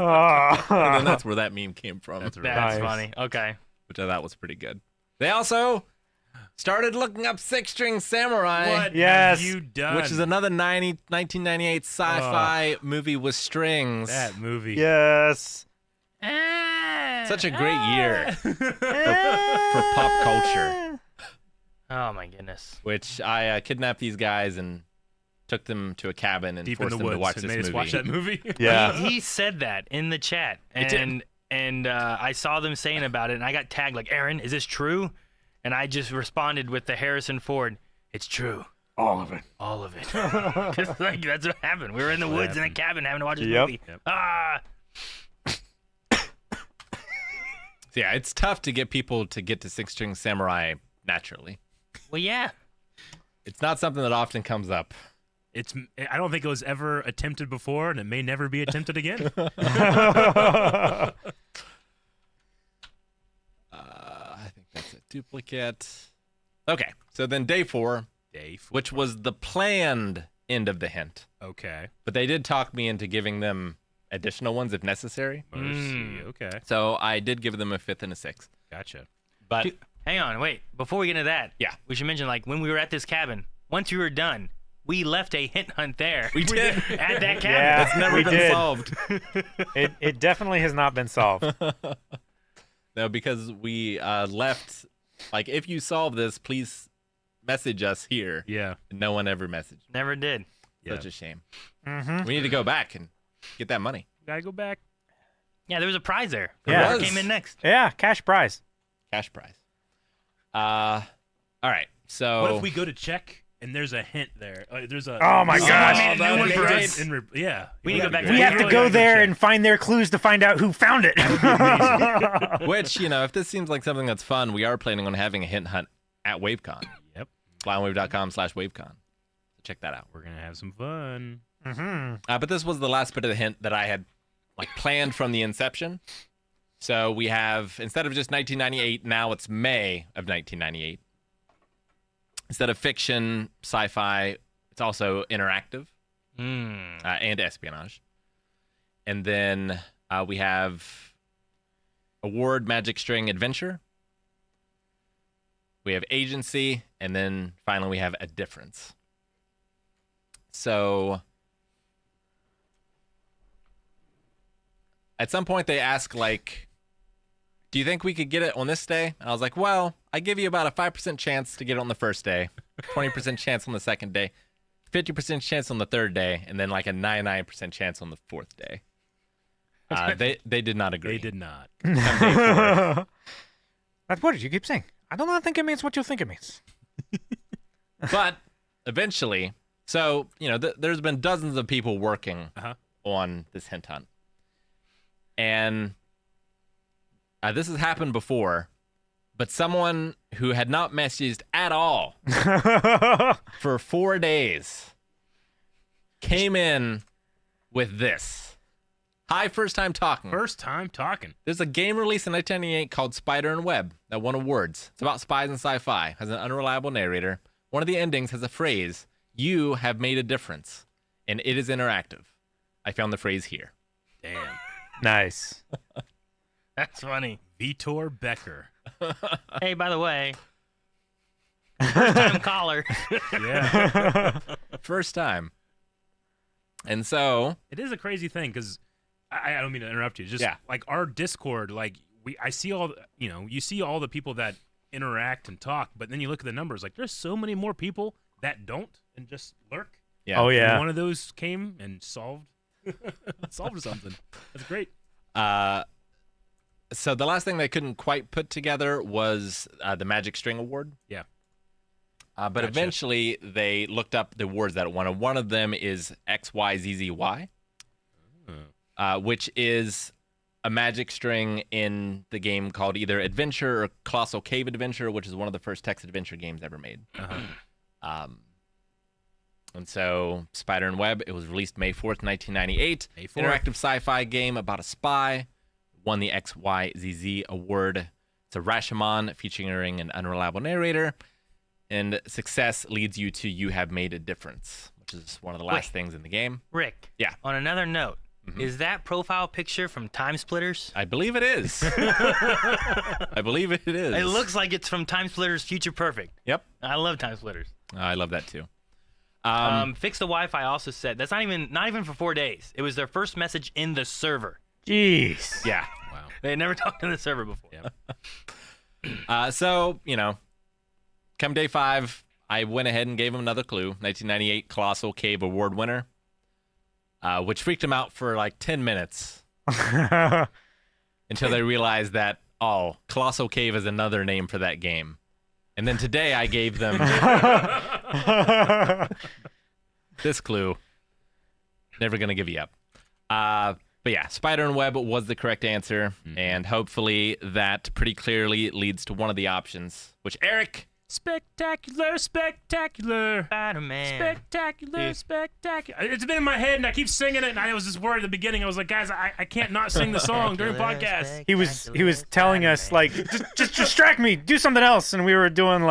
then that's where that meme came from. That's Nice. funny. Okay. Which I thought was pretty good. They also started looking up Six String Samurai, What Yes. have you done? which is another 1998 sci-fi movie with strings. that movie. Yes. Such a great year for pop culture, Oh my goodness. which I kidnapped these guys and took them to a cabin and Deep in forced the them woods to watch and this made us movie. watch that movie. Yeah. He said that in the chat, did. and I saw them saying about it, and I got tagged like, Aaron, is this true? And I just responded with the Harrison Ford, it's true. All of it. All of it. 'Cause, like, that's what happened. We were in the woods in a cabin having to watch this Yep. movie. Yep. So yeah, it's tough to get people to get to Six String Samurai naturally. Well, yeah. It's not something that often comes up. I don't think it was ever attempted before, and it may never be attempted again. I think that's a duplicate. Okay, so then day 4, which was the planned end of the hint. Okay. But they did talk me into giving them additional ones if necessary. Mercy. Okay. So I did give them a 5th and a 6th. Gotcha. But Dude, hang on, wait. Before we get into that, Yeah. we should mention, like, when we were at this cabin, once we were done, we left a hint hunt there. we did. At that cabin. Yeah. It's never we been did. solved. It definitely has not been solved. No, because we left. Like, if you solve this, please message us here. Yeah. No one ever messaged. Never did. Yeah. Such a shame. Mm-hmm. We need to go back and get that money. Gotta go back. Yeah, there was a prize there. Yeah. Whoever was. came in next. Yeah, cash prize. Cash prize. All right. So What if we go to check and there's a hint there? There's a. Oh my gosh. made a new that would one be for great. us. Yeah. We need to go back to We Yeah, have to go there and find their clues to find out who found it. Which, if this seems like something that's fun, we are planning on having a hint hunt at WaveCon. Yep. FlyOnWave.com/WaveCon. Check that out. We're gonna have some fun. Mm-hmm. But this was the last bit of the hint that I had planned from the inception. So we have, instead of just 1998, now it's May of 1998. Instead of fiction, sci-fi, it's also interactive and espionage. And then we have award, magic string, adventure. We have agency, and then finally we have a difference. So at some point they ask, do you think we could get it on this day? And I was like, well, I give you about a 5% chance to get it on the first day, 20% chance on the second day, 50% chance on the third day, and then a 99% chance on the fourth day. They did not agree. They did not. That's what did you keep saying? I don't think it means what you think it means. But eventually, so, there's been dozens of people working on this hint hunt. And this has happened before, but someone who had not messaged at all for 4 days came in with this. Hi, first time talking. First time talking. There's a game released in 1998 called Spider and Web that won awards. It's about spies and sci-fi, has an unreliable narrator. One of the endings has a phrase, "You have made a difference," and it is interactive. I found the phrase here. Damn. Nice. That's funny. Vitor Becker. Hey, by the way, first time caller. Yeah. First time. And so, It is a crazy thing because I don't mean to interrupt you. Just Yeah. our Discord, I see all you see all the people that interact and talk, but then you look at the numbers. There's so many more people that don't and just lurk. yeah. Oh, yeah. And one of those came and solved something. That's great. So the last thing they couldn't quite put together was the Magic String Award. Yeah. But Gotcha. eventually they looked up the awards that it won. And one of them is XYZZY, which is a magic string in the game called either Adventure or Colossal Cave Adventure, which is one of the first text adventure games ever made. And so Spider and Web, it was released May 4th, 1998. May 4th. Interactive sci-fi game about a spy. Won the XYZZ award. It's a Rashomon featuring an unreliable narrator. And success leads you to You Have Made a Difference, which is one of the last things in the game. Rick. Yeah. On another note, Mhm. is that profile picture from Time Splitters? I believe it is. I believe it is. It looks like it's from Time Splitters Future Perfect. Yep. I love Time Splitters. I love that too. Fix the Wi-Fi also said that's not even for 4 days. It was their first message in the server. Jeez. Yeah. Wow. They had never talked in the server before. Yeah. So, come day 5, I went ahead and gave him another clue. 1998 Colossal Cave Award winner, which freaked him out for 10 minutes until they realized that, Colossal Cave is another name for that game. And then today I gave them this clue. Never going to give you up. But yeah, Spider and Web was the correct answer. And hopefully that pretty clearly leads to one of the options, which Eric... Spectacular, spectacular. Spider-Man. Spectacular, spectacular. It's been in my head, and I keep singing it, and I was just worried at the beginning. I was like, guys, I can't not sing the song during podcast. He was telling us just distract me, do something else, and we were doing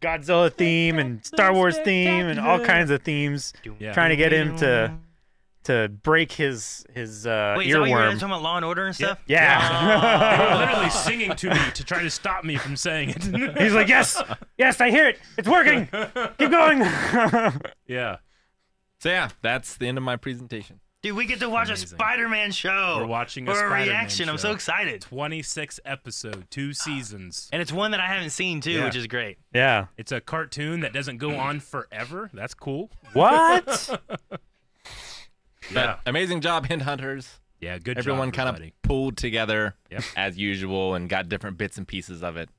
Godzilla theme and Star Wars theme and all kinds of themes, Yeah. trying to get him to break his Wait, is that what you're earworm. talking about Law and Order and stuff? Yeah. They were literally singing to me to try to stop me from saying it. He's like, yes, I hear it. It's working. Keep going. Yeah. So yeah, that's the end of my presentation. Dude, we get to watch Amazing. a Spider-Man show. We're watching a for Spider-Man reaction. I'm so show. excited. 26 episode, 2 seasons. And it's one that I haven't seen, too, Yeah. which is great. Yeah. It's a cartoon that doesn't go on forever. That's cool. What? But amazing job, Hint Hunters. Yeah, good Everyone job, kind of everybody. pulled together Yep. as usual and got different bits and pieces of it.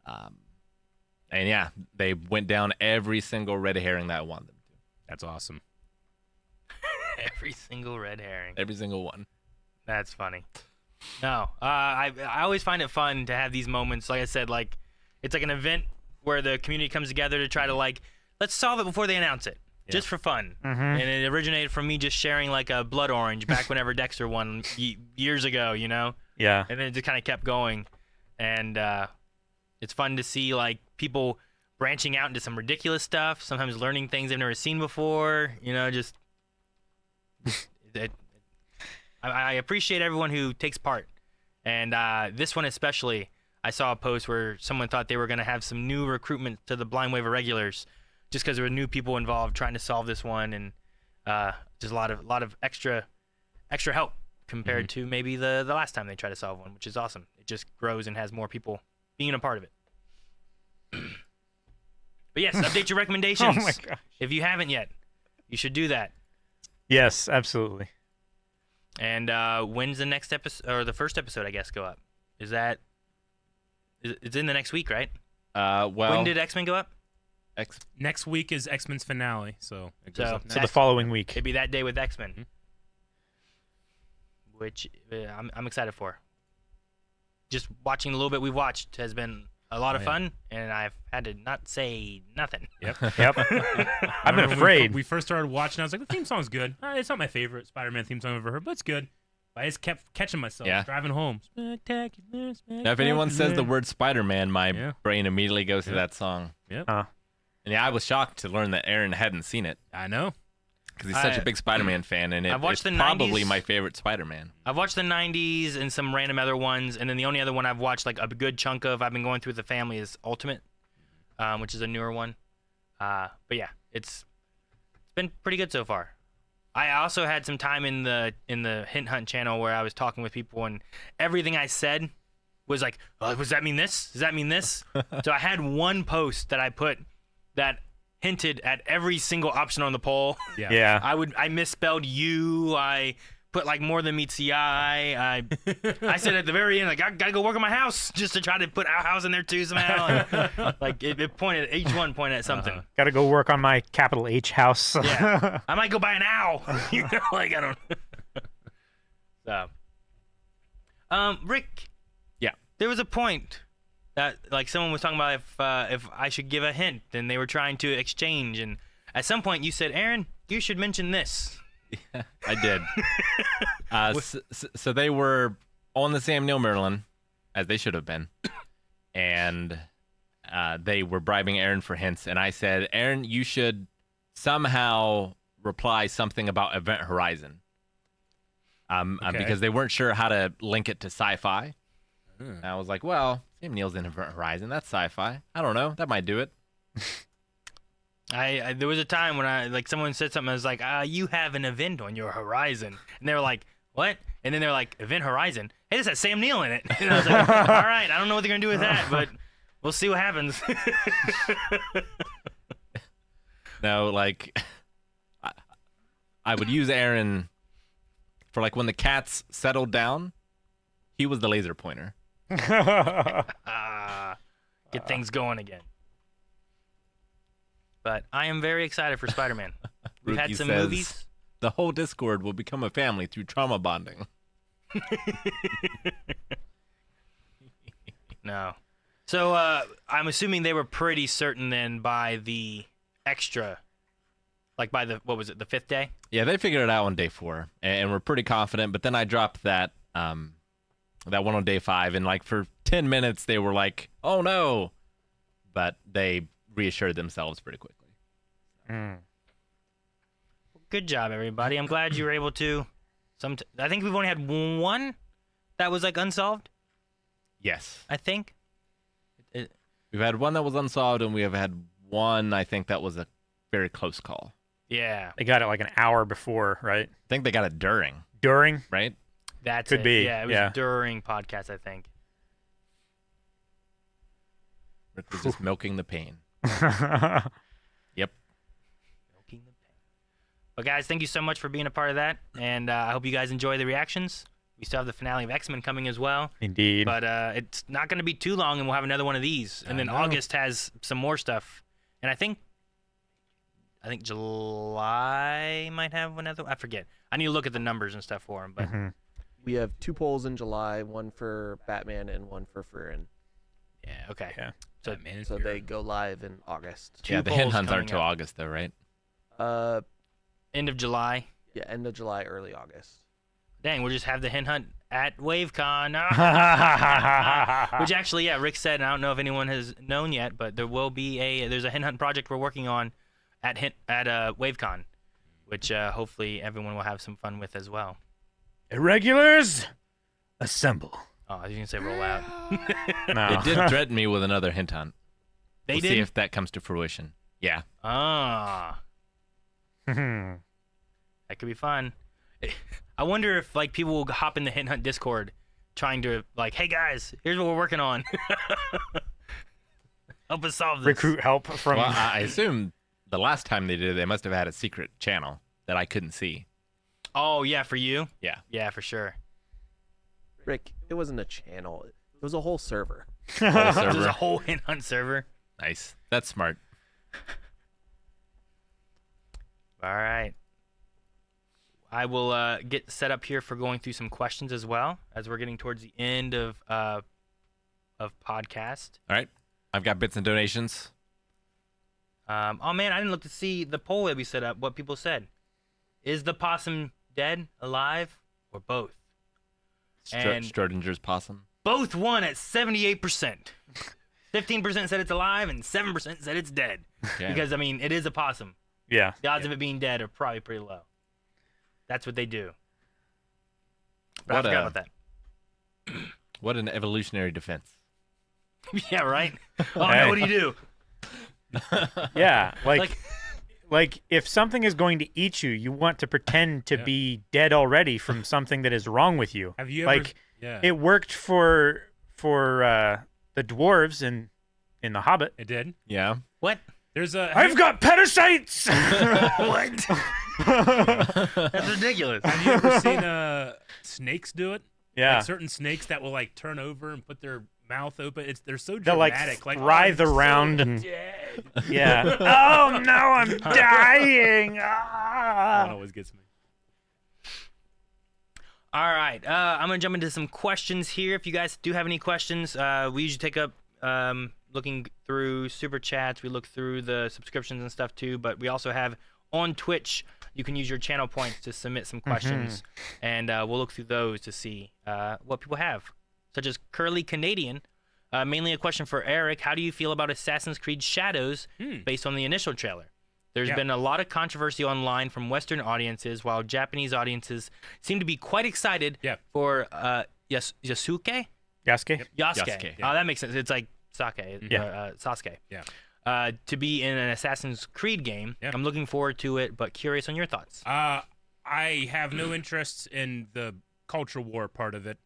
And yeah, they went down every single red herring that I wanted them to. That's awesome. Every single red herring. Every single one. That's funny. No, I always find it fun to have these moments. Like I said, like it's like an event where the community comes together to try to like, let's solve it before they announce it, just for fun. And it originated from me just sharing like a blood orange back whenever Dexter won years ago, you know? Yeah. And then it just kind of kept going. And it's fun to see like people branching out into some ridiculous stuff, sometimes learning things they've never seen before, you know, just I appreciate everyone who takes part. And this one especially, I saw a post where someone thought they were going to have some new recruitment to the Blind Wave of regulars just because there were new people involved trying to solve this one, and just a lot of extra help compared to maybe the last time they tried to solve one, which is awesome. It just grows and has more people being a part of it. But yes, update your recommendations. Oh my gosh. If you haven't yet, you should do that. Yes, absolutely. And when's the next episode, or the first episode, I guess, go up? It's in the next week, right? Well, When did X-Men go up? Next week is X-Men's finale, so it goes So- up So next. the following week. It'd be that day with X-Men, which I'm excited for. Just watching the little bit we've watched has been a lot of fun, and I've had to not say nothing. Yep. Yep. I've been Remember when afraid. we first started watching, I was like, the theme song's good. It's not my favorite Spider-Man theme song I've ever heard, but it's good. But I just kept catching myself Yeah. driving home. now if anyone says the word Spider-Man, my Yeah. brain immediately goes to that song. Yep. And yeah, I was shocked to learn that Aaron hadn't seen it I know. because he's such a big Spider-Man fan, and I've watched it's the probably 90s. my favorite Spider-Man. I've watched the 90s and some random other ones, and then the only other one I've watched like a good chunk of, I've been going through with the family, is Ultimate, which is a newer one. But yeah, it's been pretty good so far. I also had some time in the Hint Hunt channel where I was talking with people, and everything I said was like, oh, does that mean this? Does that mean this? So I had one post that I put that hinted at every single option on the poll. Yeah. Yeah. I misspelled you. I put like more than meets the eye. I said at the very end, like, I gotta go work on my house just to try to put our house in there too somehow. And, like it pointed, each one pointed at something. Got to go work on my capital H house. Yeah, I might go buy an owl. You know, like I don't. So, Rick. Yeah. There was a point that like someone was talking about if I should give a hint, and they were trying to exchange, and at some point you said, Aaron, you should mention this. I did. So they were on the Sam Neill Maryland, as they should have been, and they were bribing Aaron for hints. And I said, Aaron, you should somehow reply something about Event Horizon, because they weren't sure how to link it to sci-fi. And I was like, well, Sam Neill's in Event Horizon. That's sci-fi. I don't know. That might do it. I there was a time when someone said something. I was like, you have an event on your horizon, and they were like, what? And then they're like, Event Horizon. Hey, this has Sam Neill in it. And I was like, all right, I don't know what they're gonna do with that, but we'll see what happens. No, like I would use Aaron for like when the cats settled down. He was the laser pointer. Get things going again. But I am very excited for Spider-Man. We've had Rookie some says, movies. The whole Discord will become a family through trauma bonding. No. So I'm assuming they were pretty certain then by the extra, like by the, what was it, the 5th day? Yeah, they figured it out on day 4, and we're pretty confident. But then I dropped that one on day 5, and like for 10 minutes they were like, "Oh no!" but they reassured themselves pretty quickly. Good job, everybody. I'm glad you were able to. I think we've only had one that was like unsolved. Yes. I think. We've had one that was unsolved, and we have had one, I think, that was a very close call. Yeah. They got it like an hour before, right? I think they got it during, During? right? That's Could it. be, Yeah, it was yeah. during podcast, I think. Rick was just milking the pain. Yep. Milking the pain. But guys, thank you so much for being a part of that, and I hope you guys enjoy the reactions. We still have the finale of X-Men coming as well. Indeed. But it's not going to be too long, and we'll have another one of these. And then August has some more stuff. And I think July might have another. I forget. I need to look at the numbers and stuff for them. But We have 2 polls in July, one for Batman and one for Furin. yeah, okay. Yeah. So Man, So they go live in August. Two Yeah, the hint polls hunts aren't coming till up. August, though, right? End of July. Yeah, end of July, early August. Dang, we'll just have the hint hunt at WaveCon. Which actually, yeah, Rick said, and I don't know if anyone has known yet, but there will be there's a hint hunt project we're working on at WaveCon, which hopefully everyone will have some fun with as well. Irregulars, assemble. Oh, I was going to say roll out. No. They did threaten me with another hint hunt. They We'll did? see if that comes to fruition. Yeah. Ah. That could be fun. I wonder if like people will hop in the Hint Hunt Discord trying to like, hey guys, here's what we're working on. Help us solve this. Recruit help from. Well, I assume the last time they did it, they must have had a secret channel that I couldn't see. Oh yeah, for you? Yeah. Yeah, for sure. Rick, it wasn't a channel. It was a whole server. Whole There's server. a whole Hint Hunt server. Nice. That's smart. All right. I will get set up here for going through some questions as well, as we're getting towards the end of podcast. All right. I've got bits and donations. Oh man, I didn't look to see the poll that we set up. What people said: is the possum dead, alive, or both? And Schrodinger's possum. both won at 78%. 15% said it's alive, and 7% said it's dead. Okay. Because I mean, it is a possum. Yeah. The odds of it being dead are probably pretty low. That's what they do. But I forgot about that. What an evolutionary defense. Yeah, right? Oh, Hey. no, what do you do? Yeah. Like if something is going to eat you, you want to pretend to be dead already from something that is wrong with you. Have you ever? Like Yeah, it worked for the dwarves in The Hobbit. it did. Yeah. What? There's a. I've got parasites. That's ridiculous. Have you ever seen snakes do it? Yeah. Like certain snakes that will like turn over and put their mouth open. They're so They'll dramatic. like oh, writhe I'm so around and dead. yeah. Oh no, I'm dying. That Ah. always gets me. All right. I'm going to jump into some questions here. If you guys do have any questions, we usually take up looking through super chats. We look through the subscriptions and stuff too. But we also have on Twitch, you can use your channel points to submit some questions. And we'll look through those to see what people have, such as Curly Canadian. Mainly a question for Eric. How do you feel about Assassin's Creed Shadows based on the initial trailer? There's been a lot of controversy online from Western audiences, while Japanese audiences seem to be quite excited for Yasuke? Yasuke? Yasuke. Yasuke, Oh, that makes sense. It's like Sasuke. Yeah. To be in an Assassin's Creed game. Yeah. I'm looking forward to it, but curious on your thoughts. I have no interest in the culture war part of it,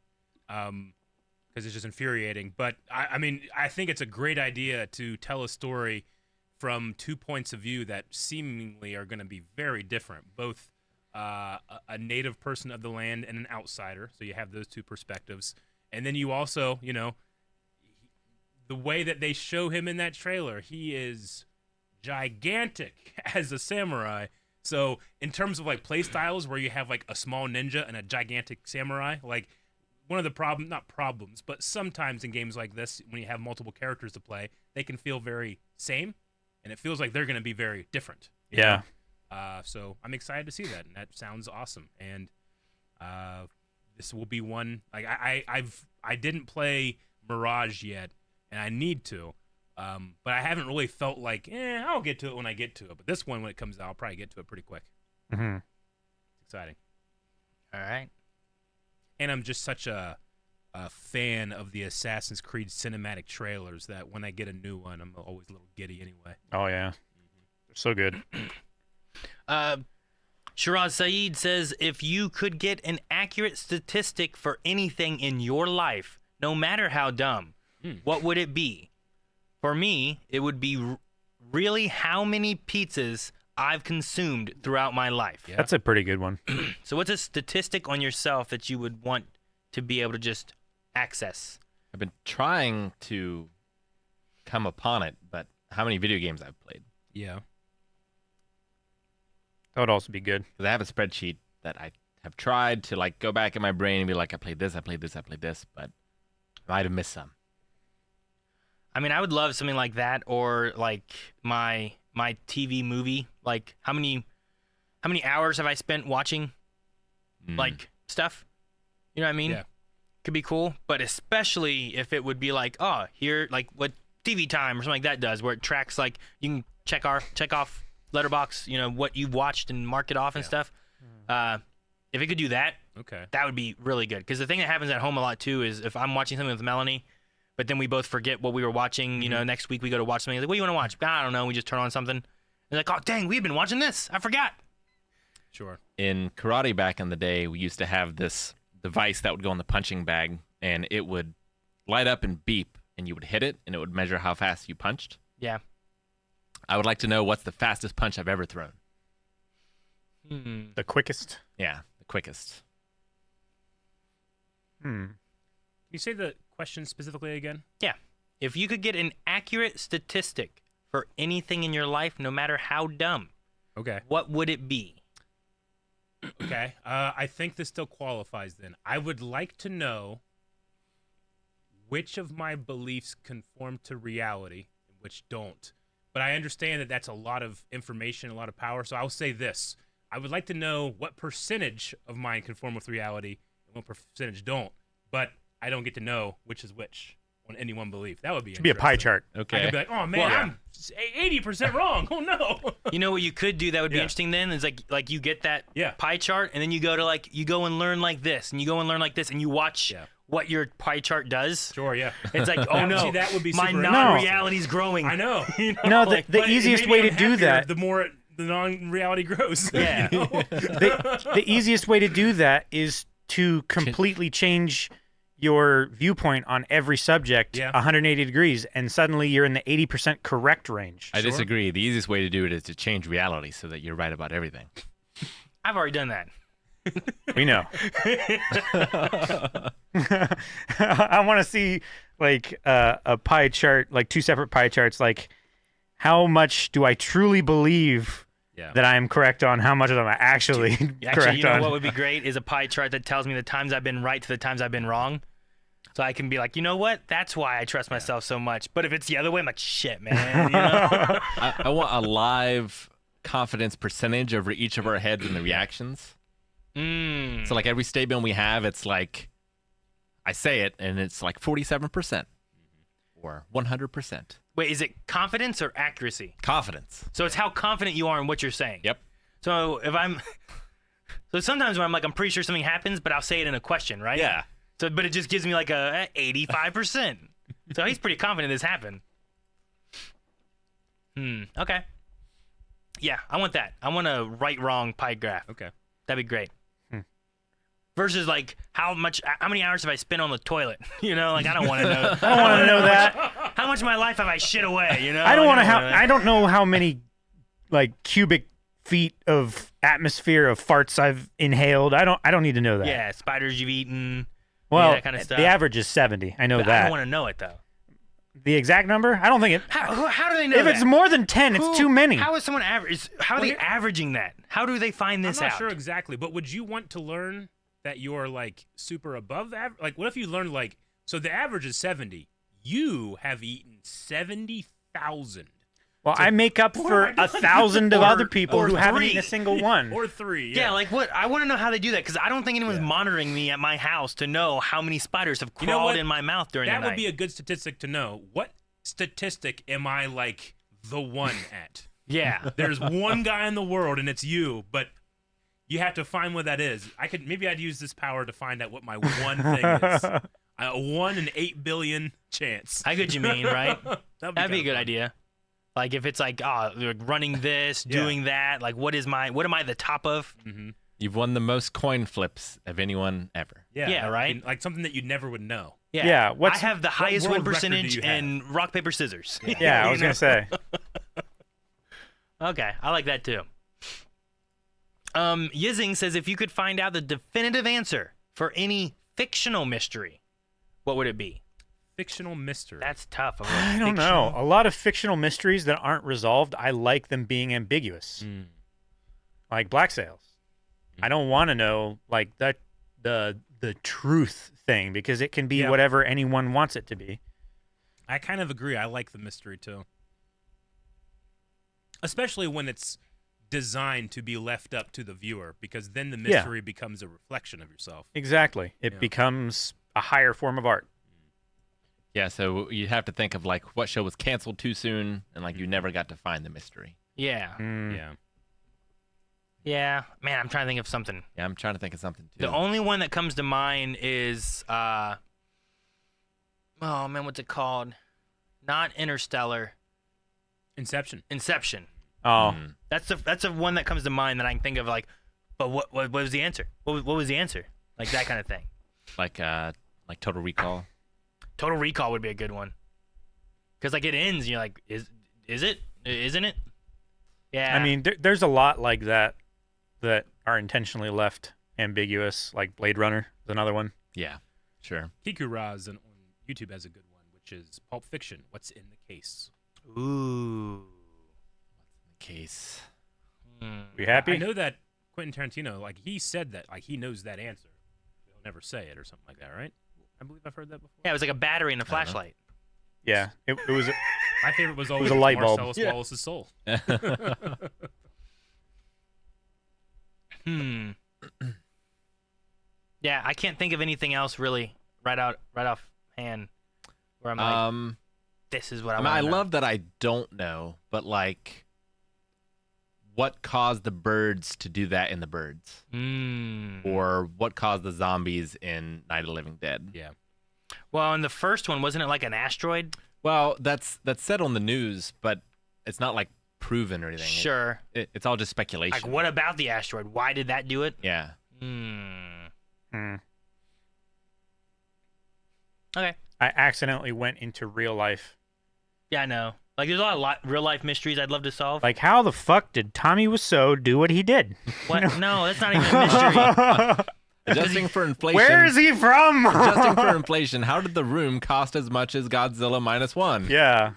because it's just infuriating. But I mean, I think it's a great idea to tell a story from 2 points of view that seemingly are going to be very different, both a native person of the land and an outsider. So you have those two perspectives. And then you also, the way that they show him in that trailer, he is gigantic as a samurai. So in terms of like play styles where you have like a small ninja and a gigantic samurai, like one of the not problems, but sometimes in games like this, when you have multiple characters to play, they can feel very same. And it feels like they're going to be very different. you know? So I'm excited to see that, and that sounds awesome. And this will be one like I didn't play Mirage yet, and I need to, But I haven't really felt like, I'll get to it when I get to it. But this one, when it comes out, I'll probably get to it pretty quick. Mm-hmm. It's exciting. All right. And I'm just such a fan of the Assassin's Creed cinematic trailers that when I get a new one, I'm always a little giddy anyway. Oh yeah, they're so good. Shiraz Saeed says, if you could get an accurate statistic for anything in your life, no matter how dumb, what would it be? For me, it would be really how many pizzas I've consumed throughout my life. Yeah. That's a pretty good one. So what's a statistic on yourself that you would want to be able to just access? I've been trying to come upon it, but how many video games I've played? Yeah. That would also be good. Because I have a spreadsheet that I have tried to like go back in my brain and be like, I played this, I played this, I played this, but I might have missed some. I mean, I would love something like that, or like my TV movie. Like how many hours have I spent watching like stuff? You know what I mean? Yeah. Could be cool, but especially if it would be like, oh, here, like what TV Time or something like that does, where it tracks like you can check off Letterbox, you know, what you've watched and mark it off and stuff. If it could do that, Okay. that would be really good. Because the thing that happens at home a lot too is if I'm watching something with Melanie, but then we both forget what we were watching. You know, next week we go to watch something. Like, what do you want to watch? I don't know. We just turn on something. And like, oh dang, we've been watching this. I forgot. Sure. In karate back in the day, we used to have this device that would go in the punching bag, and it would light up and beep, and you would hit it, and it would measure how fast you punched. Yeah. I would like to know what's the fastest punch I've ever thrown. The quickest. Yeah, the quickest. Can you say the question specifically again? Yeah. If you could get an accurate statistic for anything in your life, no matter how dumb, Okay. what would it be? Okay. I think this still qualifies then. I would like to know which of my beliefs conform to reality and which don't. But I understand that that's a lot of information, a lot of power. So I'll say this. I would like to know what percentage of mine conform with reality and what percentage don't. But I don't get to know which is which on any one belief. That would be Should be a pie interesting. chart. I Okay. could be like, oh, man, I'm 80% wrong. Oh, no. You know what you could do that would be Yeah. interesting then is like you get that Yeah. pie chart and then you go to like you go and learn like this and you go and learn like this and you watch Yeah. what your pie chart does. Sure, yeah. It's like, oh no, See, that would be my super non-reality's growing. I know. No, the But easiest maybe way I'm to do happier that. the more the non-reality grows. Yeah. You know? The easiest way to do that is to completely change your viewpoint on every subject 180 degrees, and suddenly you're in the 80% correct range. I disagree. The easiest way to do it is to change reality so that you're right about everything. I've already done that. We know. I want to see like a pie chart, like two separate pie charts, like how much do I truly believe that I am correct on, how much am I actually Actually, correct you know on. what would be great is a pie chart that tells me the times I've been right to the times I've been wrong. So I can be like, you know what? That's why I trust myself so much. But if it's the other way, I'm like, shit, man. You know? I want a live confidence percentage over each of our heads and the reactions. So like every statement we have, it's like I say it and it's like 47% or 100%. Wait, is it confidence or accuracy? Confidence. So it's how confident you are in what you're saying. Yep. So if I'm, so sometimes when I'm like, I'm pretty sure something happens, but I'll say it in a question, right? Yeah. So, but it just gives me like a 85%. So he's pretty confident this happened. Okay. Yeah, I want that. I want a right-wrong pie graph. Okay. That'd be great. Versus like how many hours have I spent on the toilet? You know, like I don't want to know. I don't want to know that. How much of my life have I shit away? You know. I don't Like, want to. wanna know that. I don't know how many like cubic feet of atmosphere of farts I've inhaled. I don't need to know that. Yeah, spiders you've eaten. Well, that kind of stuff. the average is 70. I know But I that. don't want to know it though. The exact number? I don't think it. How do they know If that? it's more than 10, it's too many. How is someone average? How are they averaging that? How do they find this I'm not out? sure exactly, but would you want to learn that you're like super above the average? Like, what if you learned like, so the average is 70. You have eaten 70,000. Well, I make up for 1,000 of other people who haven't eaten a single one. Or 3. Yeah, like what? I want to know how they do that because I don't think anyone's monitoring me at my house to know how many spiders have You know crawled what? in my mouth during That the night. would be a good statistic to know. What statistic am I like the one at? Yeah. There's one guy in the world, and it's you, but you have to find what that is. Maybe I'd use this power to find out what my one thing is. A 1 in 8 billion chance. I get what you mean, right? That'd be a good fun. idea. Like if it's like, running this, doing that, like what am I the top of? Mm-hmm. You've won the most coin flips of anyone ever. Yeah, right? Like something that you never would know. Yeah. what's- I have the highest win world record do percentage you have? in rock, paper, scissors. Yeah, I was gonna say. Okay, I like that too. Yizing says if you could find out the definitive answer for any fictional mystery, what would it be? Fictional mystery. That's tough. I don't know. A lot of fictional mysteries that aren't resolved, I like them being ambiguous. Like Black Sails. I don't want to know like that the truth thing because it can be whatever anyone wants it to be. I kind of agree. I like the mystery too. Especially when it's designed to be left up to the viewer because then the mystery becomes a reflection of yourself. Exactly. It becomes a higher form of art. Yeah, so you have to think of like what show was canceled too soon and like you never got to find the mystery. Yeah. Yeah. Yeah. Man, I'm trying to think of something. Yeah, I'm trying to think of something too. The only one that comes to mind is oh man, what's it called? Not Interstellar. Inception. Oh. That's the one that comes to mind that I can think of like, but what was the answer? What was the answer? Like that kind of thing. Like Total Recall. Total Recall would be a good one. Cuz like it ends and you're like is it? Isn't it? Yeah. I mean, there's a lot like that are intentionally left ambiguous, like Blade Runner is another one. Yeah, sure. Kiku Raz on YouTube has a good one, which is Pulp Fiction. What's in the case? Ooh. Case. We happy? I know that Quentin Tarantino, like he said that, like he knows that answer. He'll never say it or something like that, right? I believe I've heard that before. Yeah, it was like a battery and a flashlight. Yeah, it was. My favorite was always a light bulb. Marcellus Wallace's soul. Yeah, I can't think of anything else really right off hand where I'm like, this is what I want. I love that I don't know, but like, what caused the birds to do that in the birds, or what caused the zombies in Night of the Living Dead? Yeah. Well, in the first one, wasn't it like an asteroid? Well, that's said on the news, but it's not like proven or anything. Sure. It's all just speculation. Like, what about the asteroid? Why did that do it? Yeah. Okay. I accidentally went into real life. Yeah, I know. Like, there's a lot real life mysteries I'd love to solve. Like, how the fuck did Tommy Wiseau do what he did? What? No, that's not even a mystery. Adjusting for inflation. Where is he from? Adjusting for inflation, how did the room cost as much as Godzilla -1? Yeah.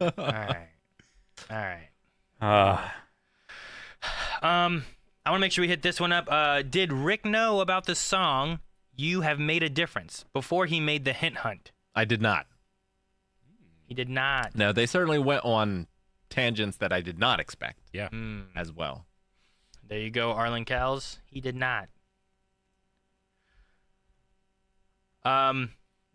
All right. I want to make sure we hit this one up. Did Rick know about the song "You Have Made a Difference" before he made the hint hunt? I did not. He did not. No, they certainly went on tangents that I did not expect. Yeah. As well. There you go, Arlen Cowles. He did not.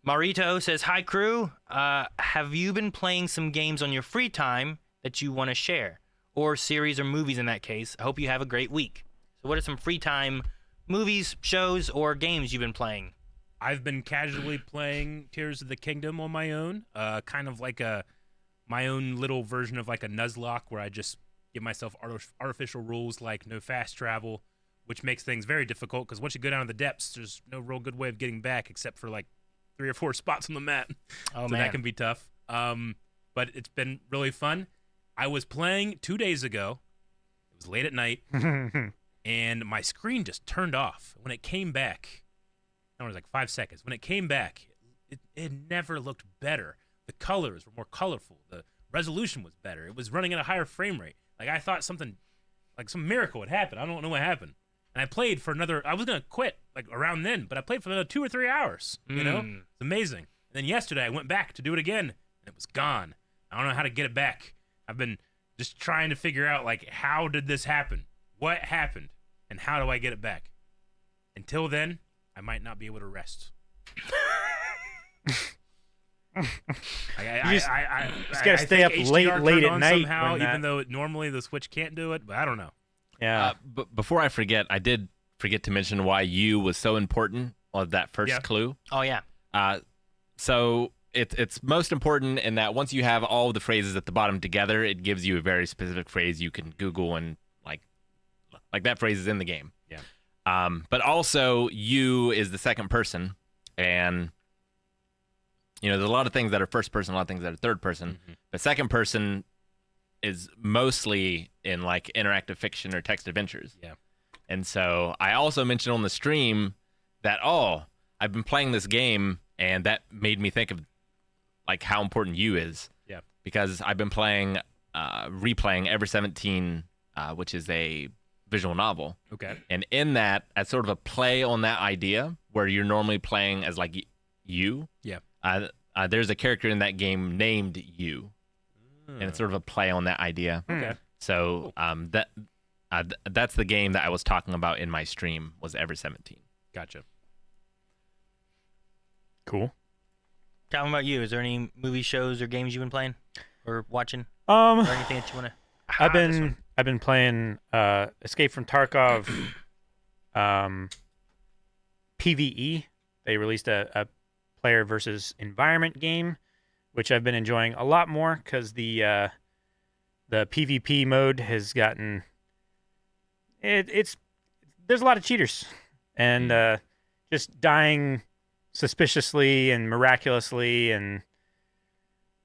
Marito says, "Hi crew. Have you been playing some games on your free time that you want to share, or series or movies in that case? I hope you have a great week." So, what are some free time movies, shows, or games you've been playing? I've been casually playing Tears of the Kingdom on my own, kind of like my own little version of like a Nuzlocke where I just give myself artificial rules like no fast travel, which makes things very difficult because once you go down to the depths, there's no real good way of getting back except for like 3 or 4 spots on the map. Oh, so man. that can be tough. But it's been really fun. I was playing 2 days ago. It was late at night, and my screen just turned off. When it came back, it was like 5 seconds. When it came back, it never looked better. The colors were more colorful. The resolution was better. It was running at a higher frame rate. Like I thought something, like some miracle had happened. I don't know what happened. And I played for another. I was gonna quit like around then, but I played for another 2 or 3 hours. You know, it's amazing. And then yesterday I went back to do it again, and it was gone. I don't know how to get it back. I've been just trying to figure out like how did this happen? What happened? And how do I get it back? Until then, I might not be able to rest. I You gotta stay think up HDR late turned at on night somehow, when even though normally the Switch can't do it. But I don't know. Yeah. But before I forget, I did forget to mention why you was so important of that first clue. Oh yeah. So it's most important in that once you have all the phrases at the bottom together, it gives you a very specific phrase you can Google and like that phrase is in the game. Yeah. But also you is the second person, and there's a lot of things that are first person, a lot of things that are third person. Mm-hmm. But second person is mostly in like interactive fiction or text adventures. Yeah. And so I also mentioned on the stream that I've been playing this game, and that made me think of like how important you is. Yeah. Because I've been replaying Ever 17, which is a visual novel. Okay. And in that, as sort of a play on that idea, where you're normally playing as like you. Yeah. There's a character in that game named you, and it's sort of a play on that idea. Okay. So that's the game that I was talking about in my stream was Ever 17. Gotcha. Cool. Calvin, about you? Is there any movie shows or games you've been playing or watching Um, or anything that you want to? I've been playing Escape from Tarkov PvE. They released a player versus environment game, which I've been enjoying a lot more because the PvP mode has gotten it's there's a lot of cheaters and just dying suspiciously and miraculously and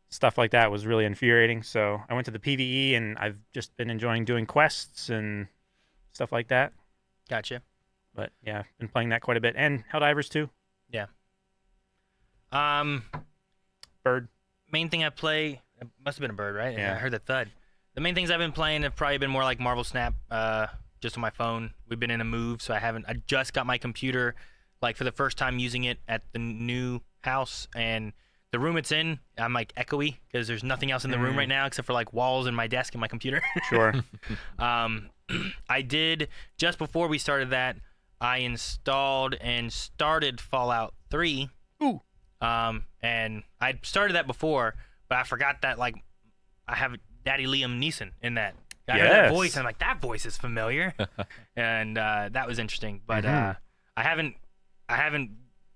stuff like that was really infuriating. So I went to the PvE and I've just been enjoying doing quests and stuff like that. Gotcha. But yeah, been playing that quite a bit, and Helldivers too. Yeah. Bird. Main thing I play, it must have been a bird, right? Yeah. I heard the thud. The main things I've been playing have probably been more like Marvel Snap, just on my phone. We've been in a move, so I just got my computer, like for the first time using it at the new house, and the room it's in, I'm like echoey because there's nothing else in the room right now except for like walls and my desk and my computer. Sure. I did, just before we started that, I installed and started Fallout 3. Ooh. And I'd started that before, but I forgot that like I have Daddy Liam Neeson in that. I heard that voice, and I'm like, that voice is familiar. And that was interesting. But I haven't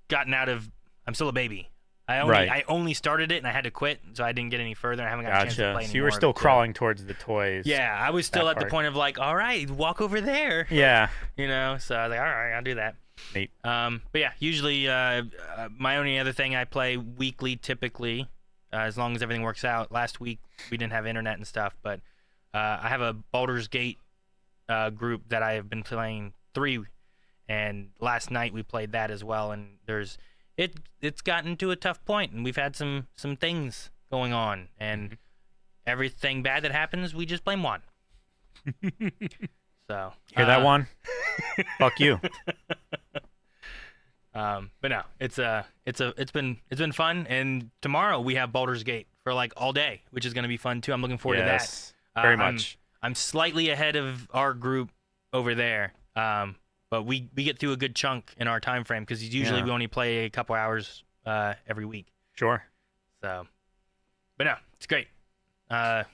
gotten out of, I'm still a baby. I only started it and I had to quit, so I didn't get any further. I haven't got a chance to play anymore. So you were still crawling towards the toys. Yeah, I was still that at the part. point of like, all right, walk over there. Yeah. So I was like, all right, I'll do that. Neat. But yeah, usually my only other thing I play weekly, typically, as long as everything works out. Last week we didn't have internet and stuff, but I have a Baldur's Gate group that I have been playing 3, and last night we played that as well. And it's gotten to a tough point, and we've had some things going on, and everything bad that happens, we just blame Juan. So Hear that, Juan? Fuck you. But no, it's been fun, and tomorrow we have Baldur's Gate for like all day, which is going to be fun too. I'm looking forward to that. Yes, very much. I'm slightly ahead of our group over there, but we get through a good chunk in our time frame because usually we only play a couple hours every week. Sure. So, but no, it's great. I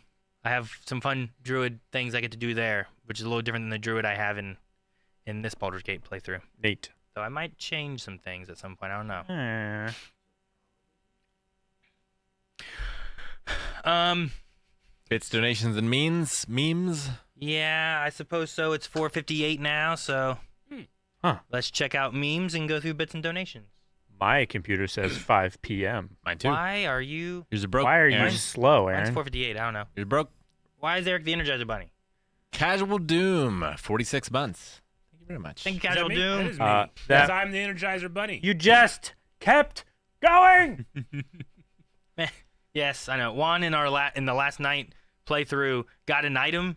have some fun druid things I get to do there, which is a little different than the druid I have in this Baldur's Gate playthrough. Neat. So I might change some things at some point. I don't know. Bits, donations, and memes. Yeah, I suppose so. It's 4:58 now, so let's check out memes and go through bits and donations. My computer says 5 p.m. Mine too. Why are you? Here's a broke. Why are you Aaron. slow, Mine's Aaron? 4:58. I don't know. Here's broke. Why is Eric the Energizer Bunny? Casual Doom, 46 months. Thank you very much. Thank you, Is that Casual me? Doom. That is me. that- Because I'm the Energizer Bunny. You just kept going. Yes, I know. Juan in the last night playthrough got an item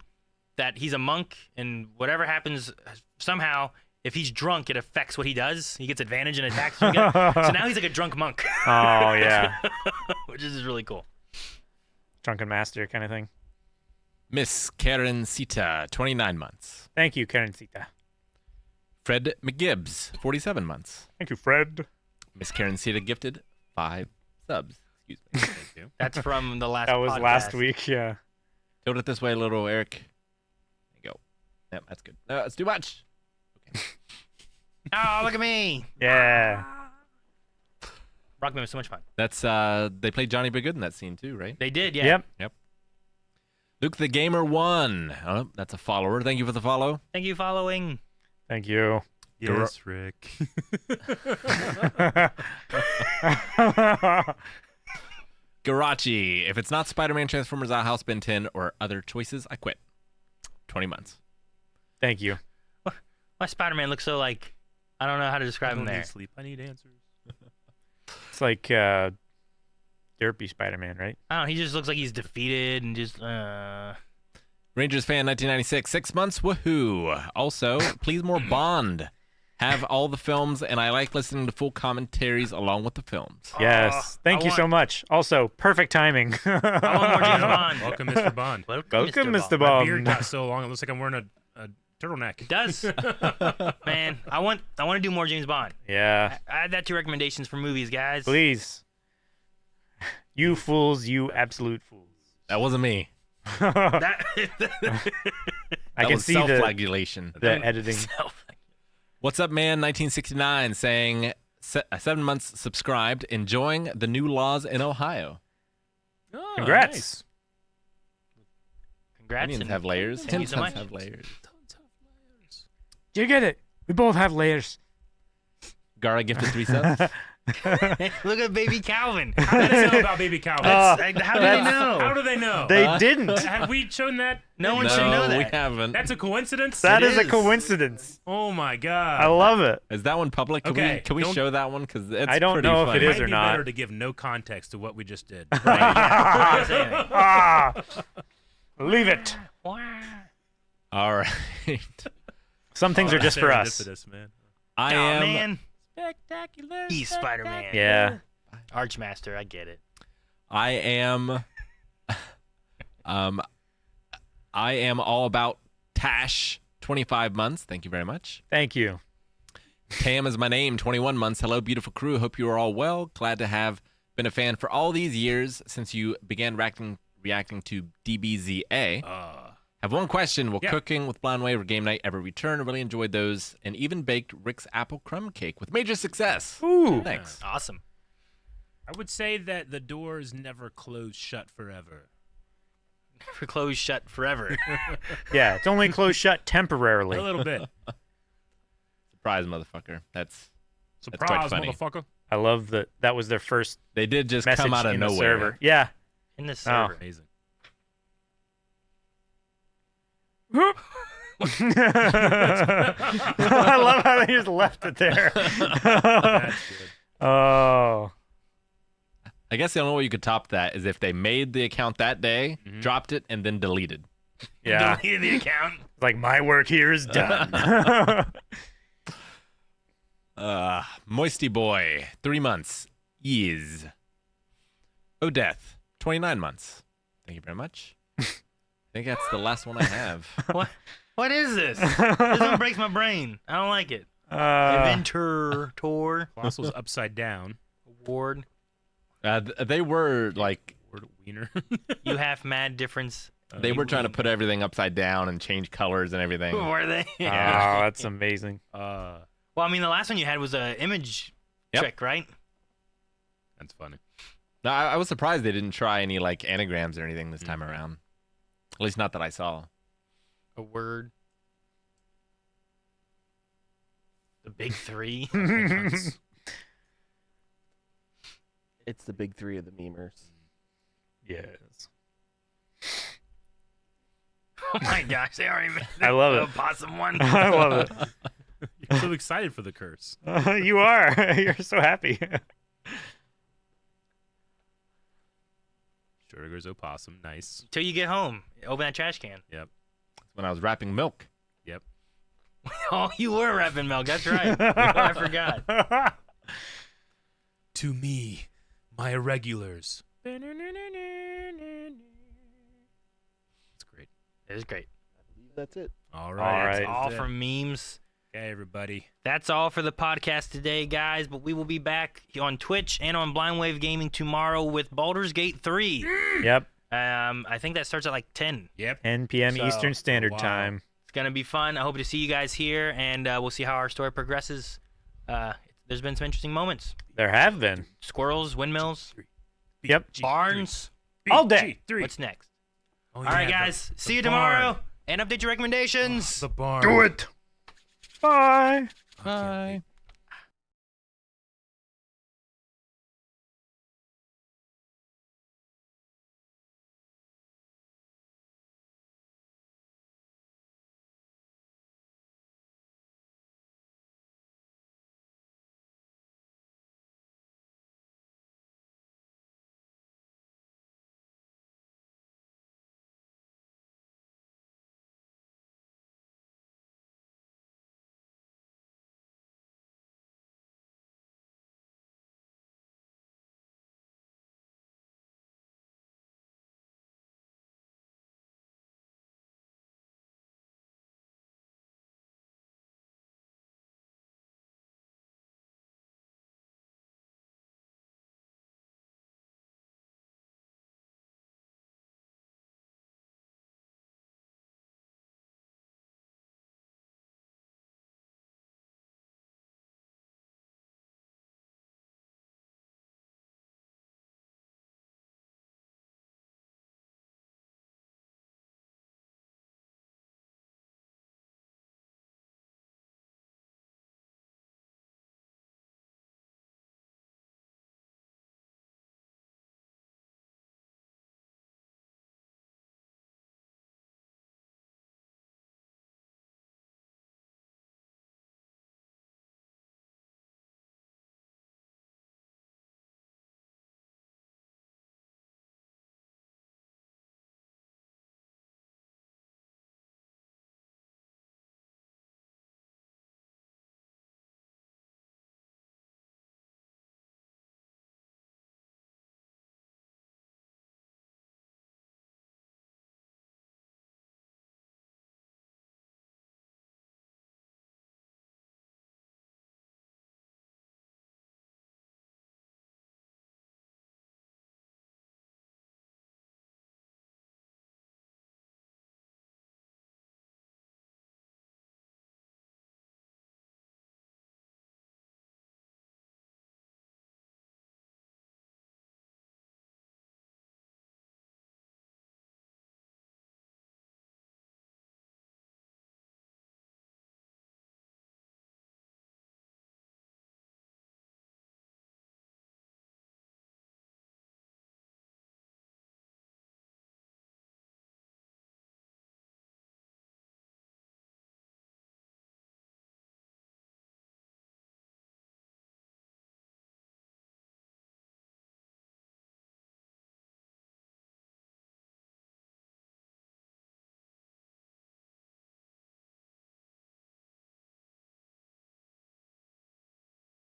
that he's a monk, and whatever happens, somehow, if he's drunk, it affects what he does. He gets advantage and attacks you again. So now he's like a drunk monk, Oh yeah, which is really cool. drunken master kind of thing. Miss Karen Sita, 29 months. Thank you, Karen Sita. Fred McGibbs, 47 months. Thank you, Fred. Miss Karen Sita gifted 5 subs. Excuse me. Thank you. That's from the last. That was last podcast. week. Yeah. Tilt it this way a little, Eric. There you go. Yep, that's good. No, it's too much. Oh, look at me! Yeah. Rockman was so much fun. That's they played Johnny B. Good in that scene too, right? They did, yeah. Yep. Luke the Gamer 1. Oh, that's a follower. Thank you for the follow. Thank you for following. Thank you. Yes, Rick. Garachi. If it's not Spider-Man, Transformers, Outhouse, Ben 10, or other choices, I quit. 20 months. Thank you. My Spider-Man looks so like I don't know how to I describe him don't there. need sleep. I need answers. It's like Derpy Spider-Man, right? I don't know. He just looks like he's defeated and just. Rangers fan 1996. 6 months. Woohoo. Also, please more Bond. Have all the films, and I like listening to full commentaries along with the films. Yes. Thank I you so want- much. Also, perfect timing. I want more James Bond. Welcome, Mr. Bond. Welcome, Mr. My Bond. beard got so long, it looks like I'm wearing a turtleneck. It does. Man, I want to do more James Bond. Yeah. Add that to recommendations for movies, guys. Please. You fools, you absolute fools. That wasn't me. That, I can was see the self-flagellation. editing. What's up, man? 1969 saying 7 months subscribed, enjoying the new laws in Ohio. Oh, Congrats. nice. Congrats. Onions and have layers. thank you so much. have layers. Do you get it? We both have layers. Gara gifted 3 subs. Look at baby Calvin. How do they know about Baby Calvin? How do they know? How do they know? They didn't. Have we shown that? No one should know we that. haven't. That's a coincidence? That It is a is. coincidence. Oh my god. I love it. Is that one public? Can Okay, we don't- show that one? Because it's I don't pretty know if funny. it is Might or be not. better to give no context to what we just did. Ah, leave it. All right. Some things are just for us. Serendipitous, man. I Oh, am. man. Spectacular. He's Spider-Man. Yeah. Archmaster, I get it. I am. I am all about Tash. 25 months. Thank you very much. Thank you. Tam is my name. 21 months. Hello, beautiful crew. Hope you are all well. Glad to have been a fan for all these years since you began reacting to DBZA. Have one question. Will Yeah. cooking with Blind Wave or Game Night ever return? I really enjoyed those and even baked Rick's apple crumb cake with major success. Ooh. Thanks. Awesome. I would say that the doors never close shut forever. For closed shut forever. Yeah, it's only closed shut A temporarily. little bit. Surprise, motherfucker. That's quite Surprise, funny. motherfucker. I love that that was their first they did just message come out of in the nowhere. server. Yeah. In the server. Amazing. I love how they just left it there. That's good. Oh. I guess the only way you could top that is if they made the account that day, Mm-hmm. dropped it, and then deleted. Yeah. Deleted the account. Like, my work here is done. Moisty Boy, 3 months. Is. Odeth, 29 months. Thank you very much. I think that's the last one I have. What is this? This one breaks my brain. I don't like it. Inventor Tour Fossil's upside down. Award. They were like, Word wiener. You have mad difference. they were trying to put everything upside down and change colors and everything. Who were they? Oh, that's amazing. Well, I mean, the last one you had was a image Yep. trick, right? That's funny. No, I was surprised they didn't try any like anagrams or anything this time around. At least not that I saw. A word. The big three. It's the big three of the memers. Yes. Oh my gosh, they already made I love the it. possum one. I love it. You're so excited for the curse. You are. You're so happy. Schrodinger's opossum. Nice. Till you get home. Open that trash can. Yep. When I was wrapping milk. Yep. Oh, you were wrapping milk. That's right. I forgot. To me, my irregulars. It's great. It is great. I believe that's it. All right. right. It's all from memes. Okay, everybody. That's all for the podcast today, guys. But we will be back on Twitch and on Blind Wave Gaming tomorrow with Baldur's Gate 3. Yep. I think that starts at like 10. Yep. 10 p.m. So- Eastern Standard wow. Time. It's going to be fun. I hope to see you guys here, and we'll see how our story progresses. There's been some interesting moments. There have been. Squirrels, windmills, Yep. barns. All day. Three. What's next? Oh, All right, yeah, guys. the See you barn. tomorrow, and update your recommendations. The barn. Do it. Bye. Okay,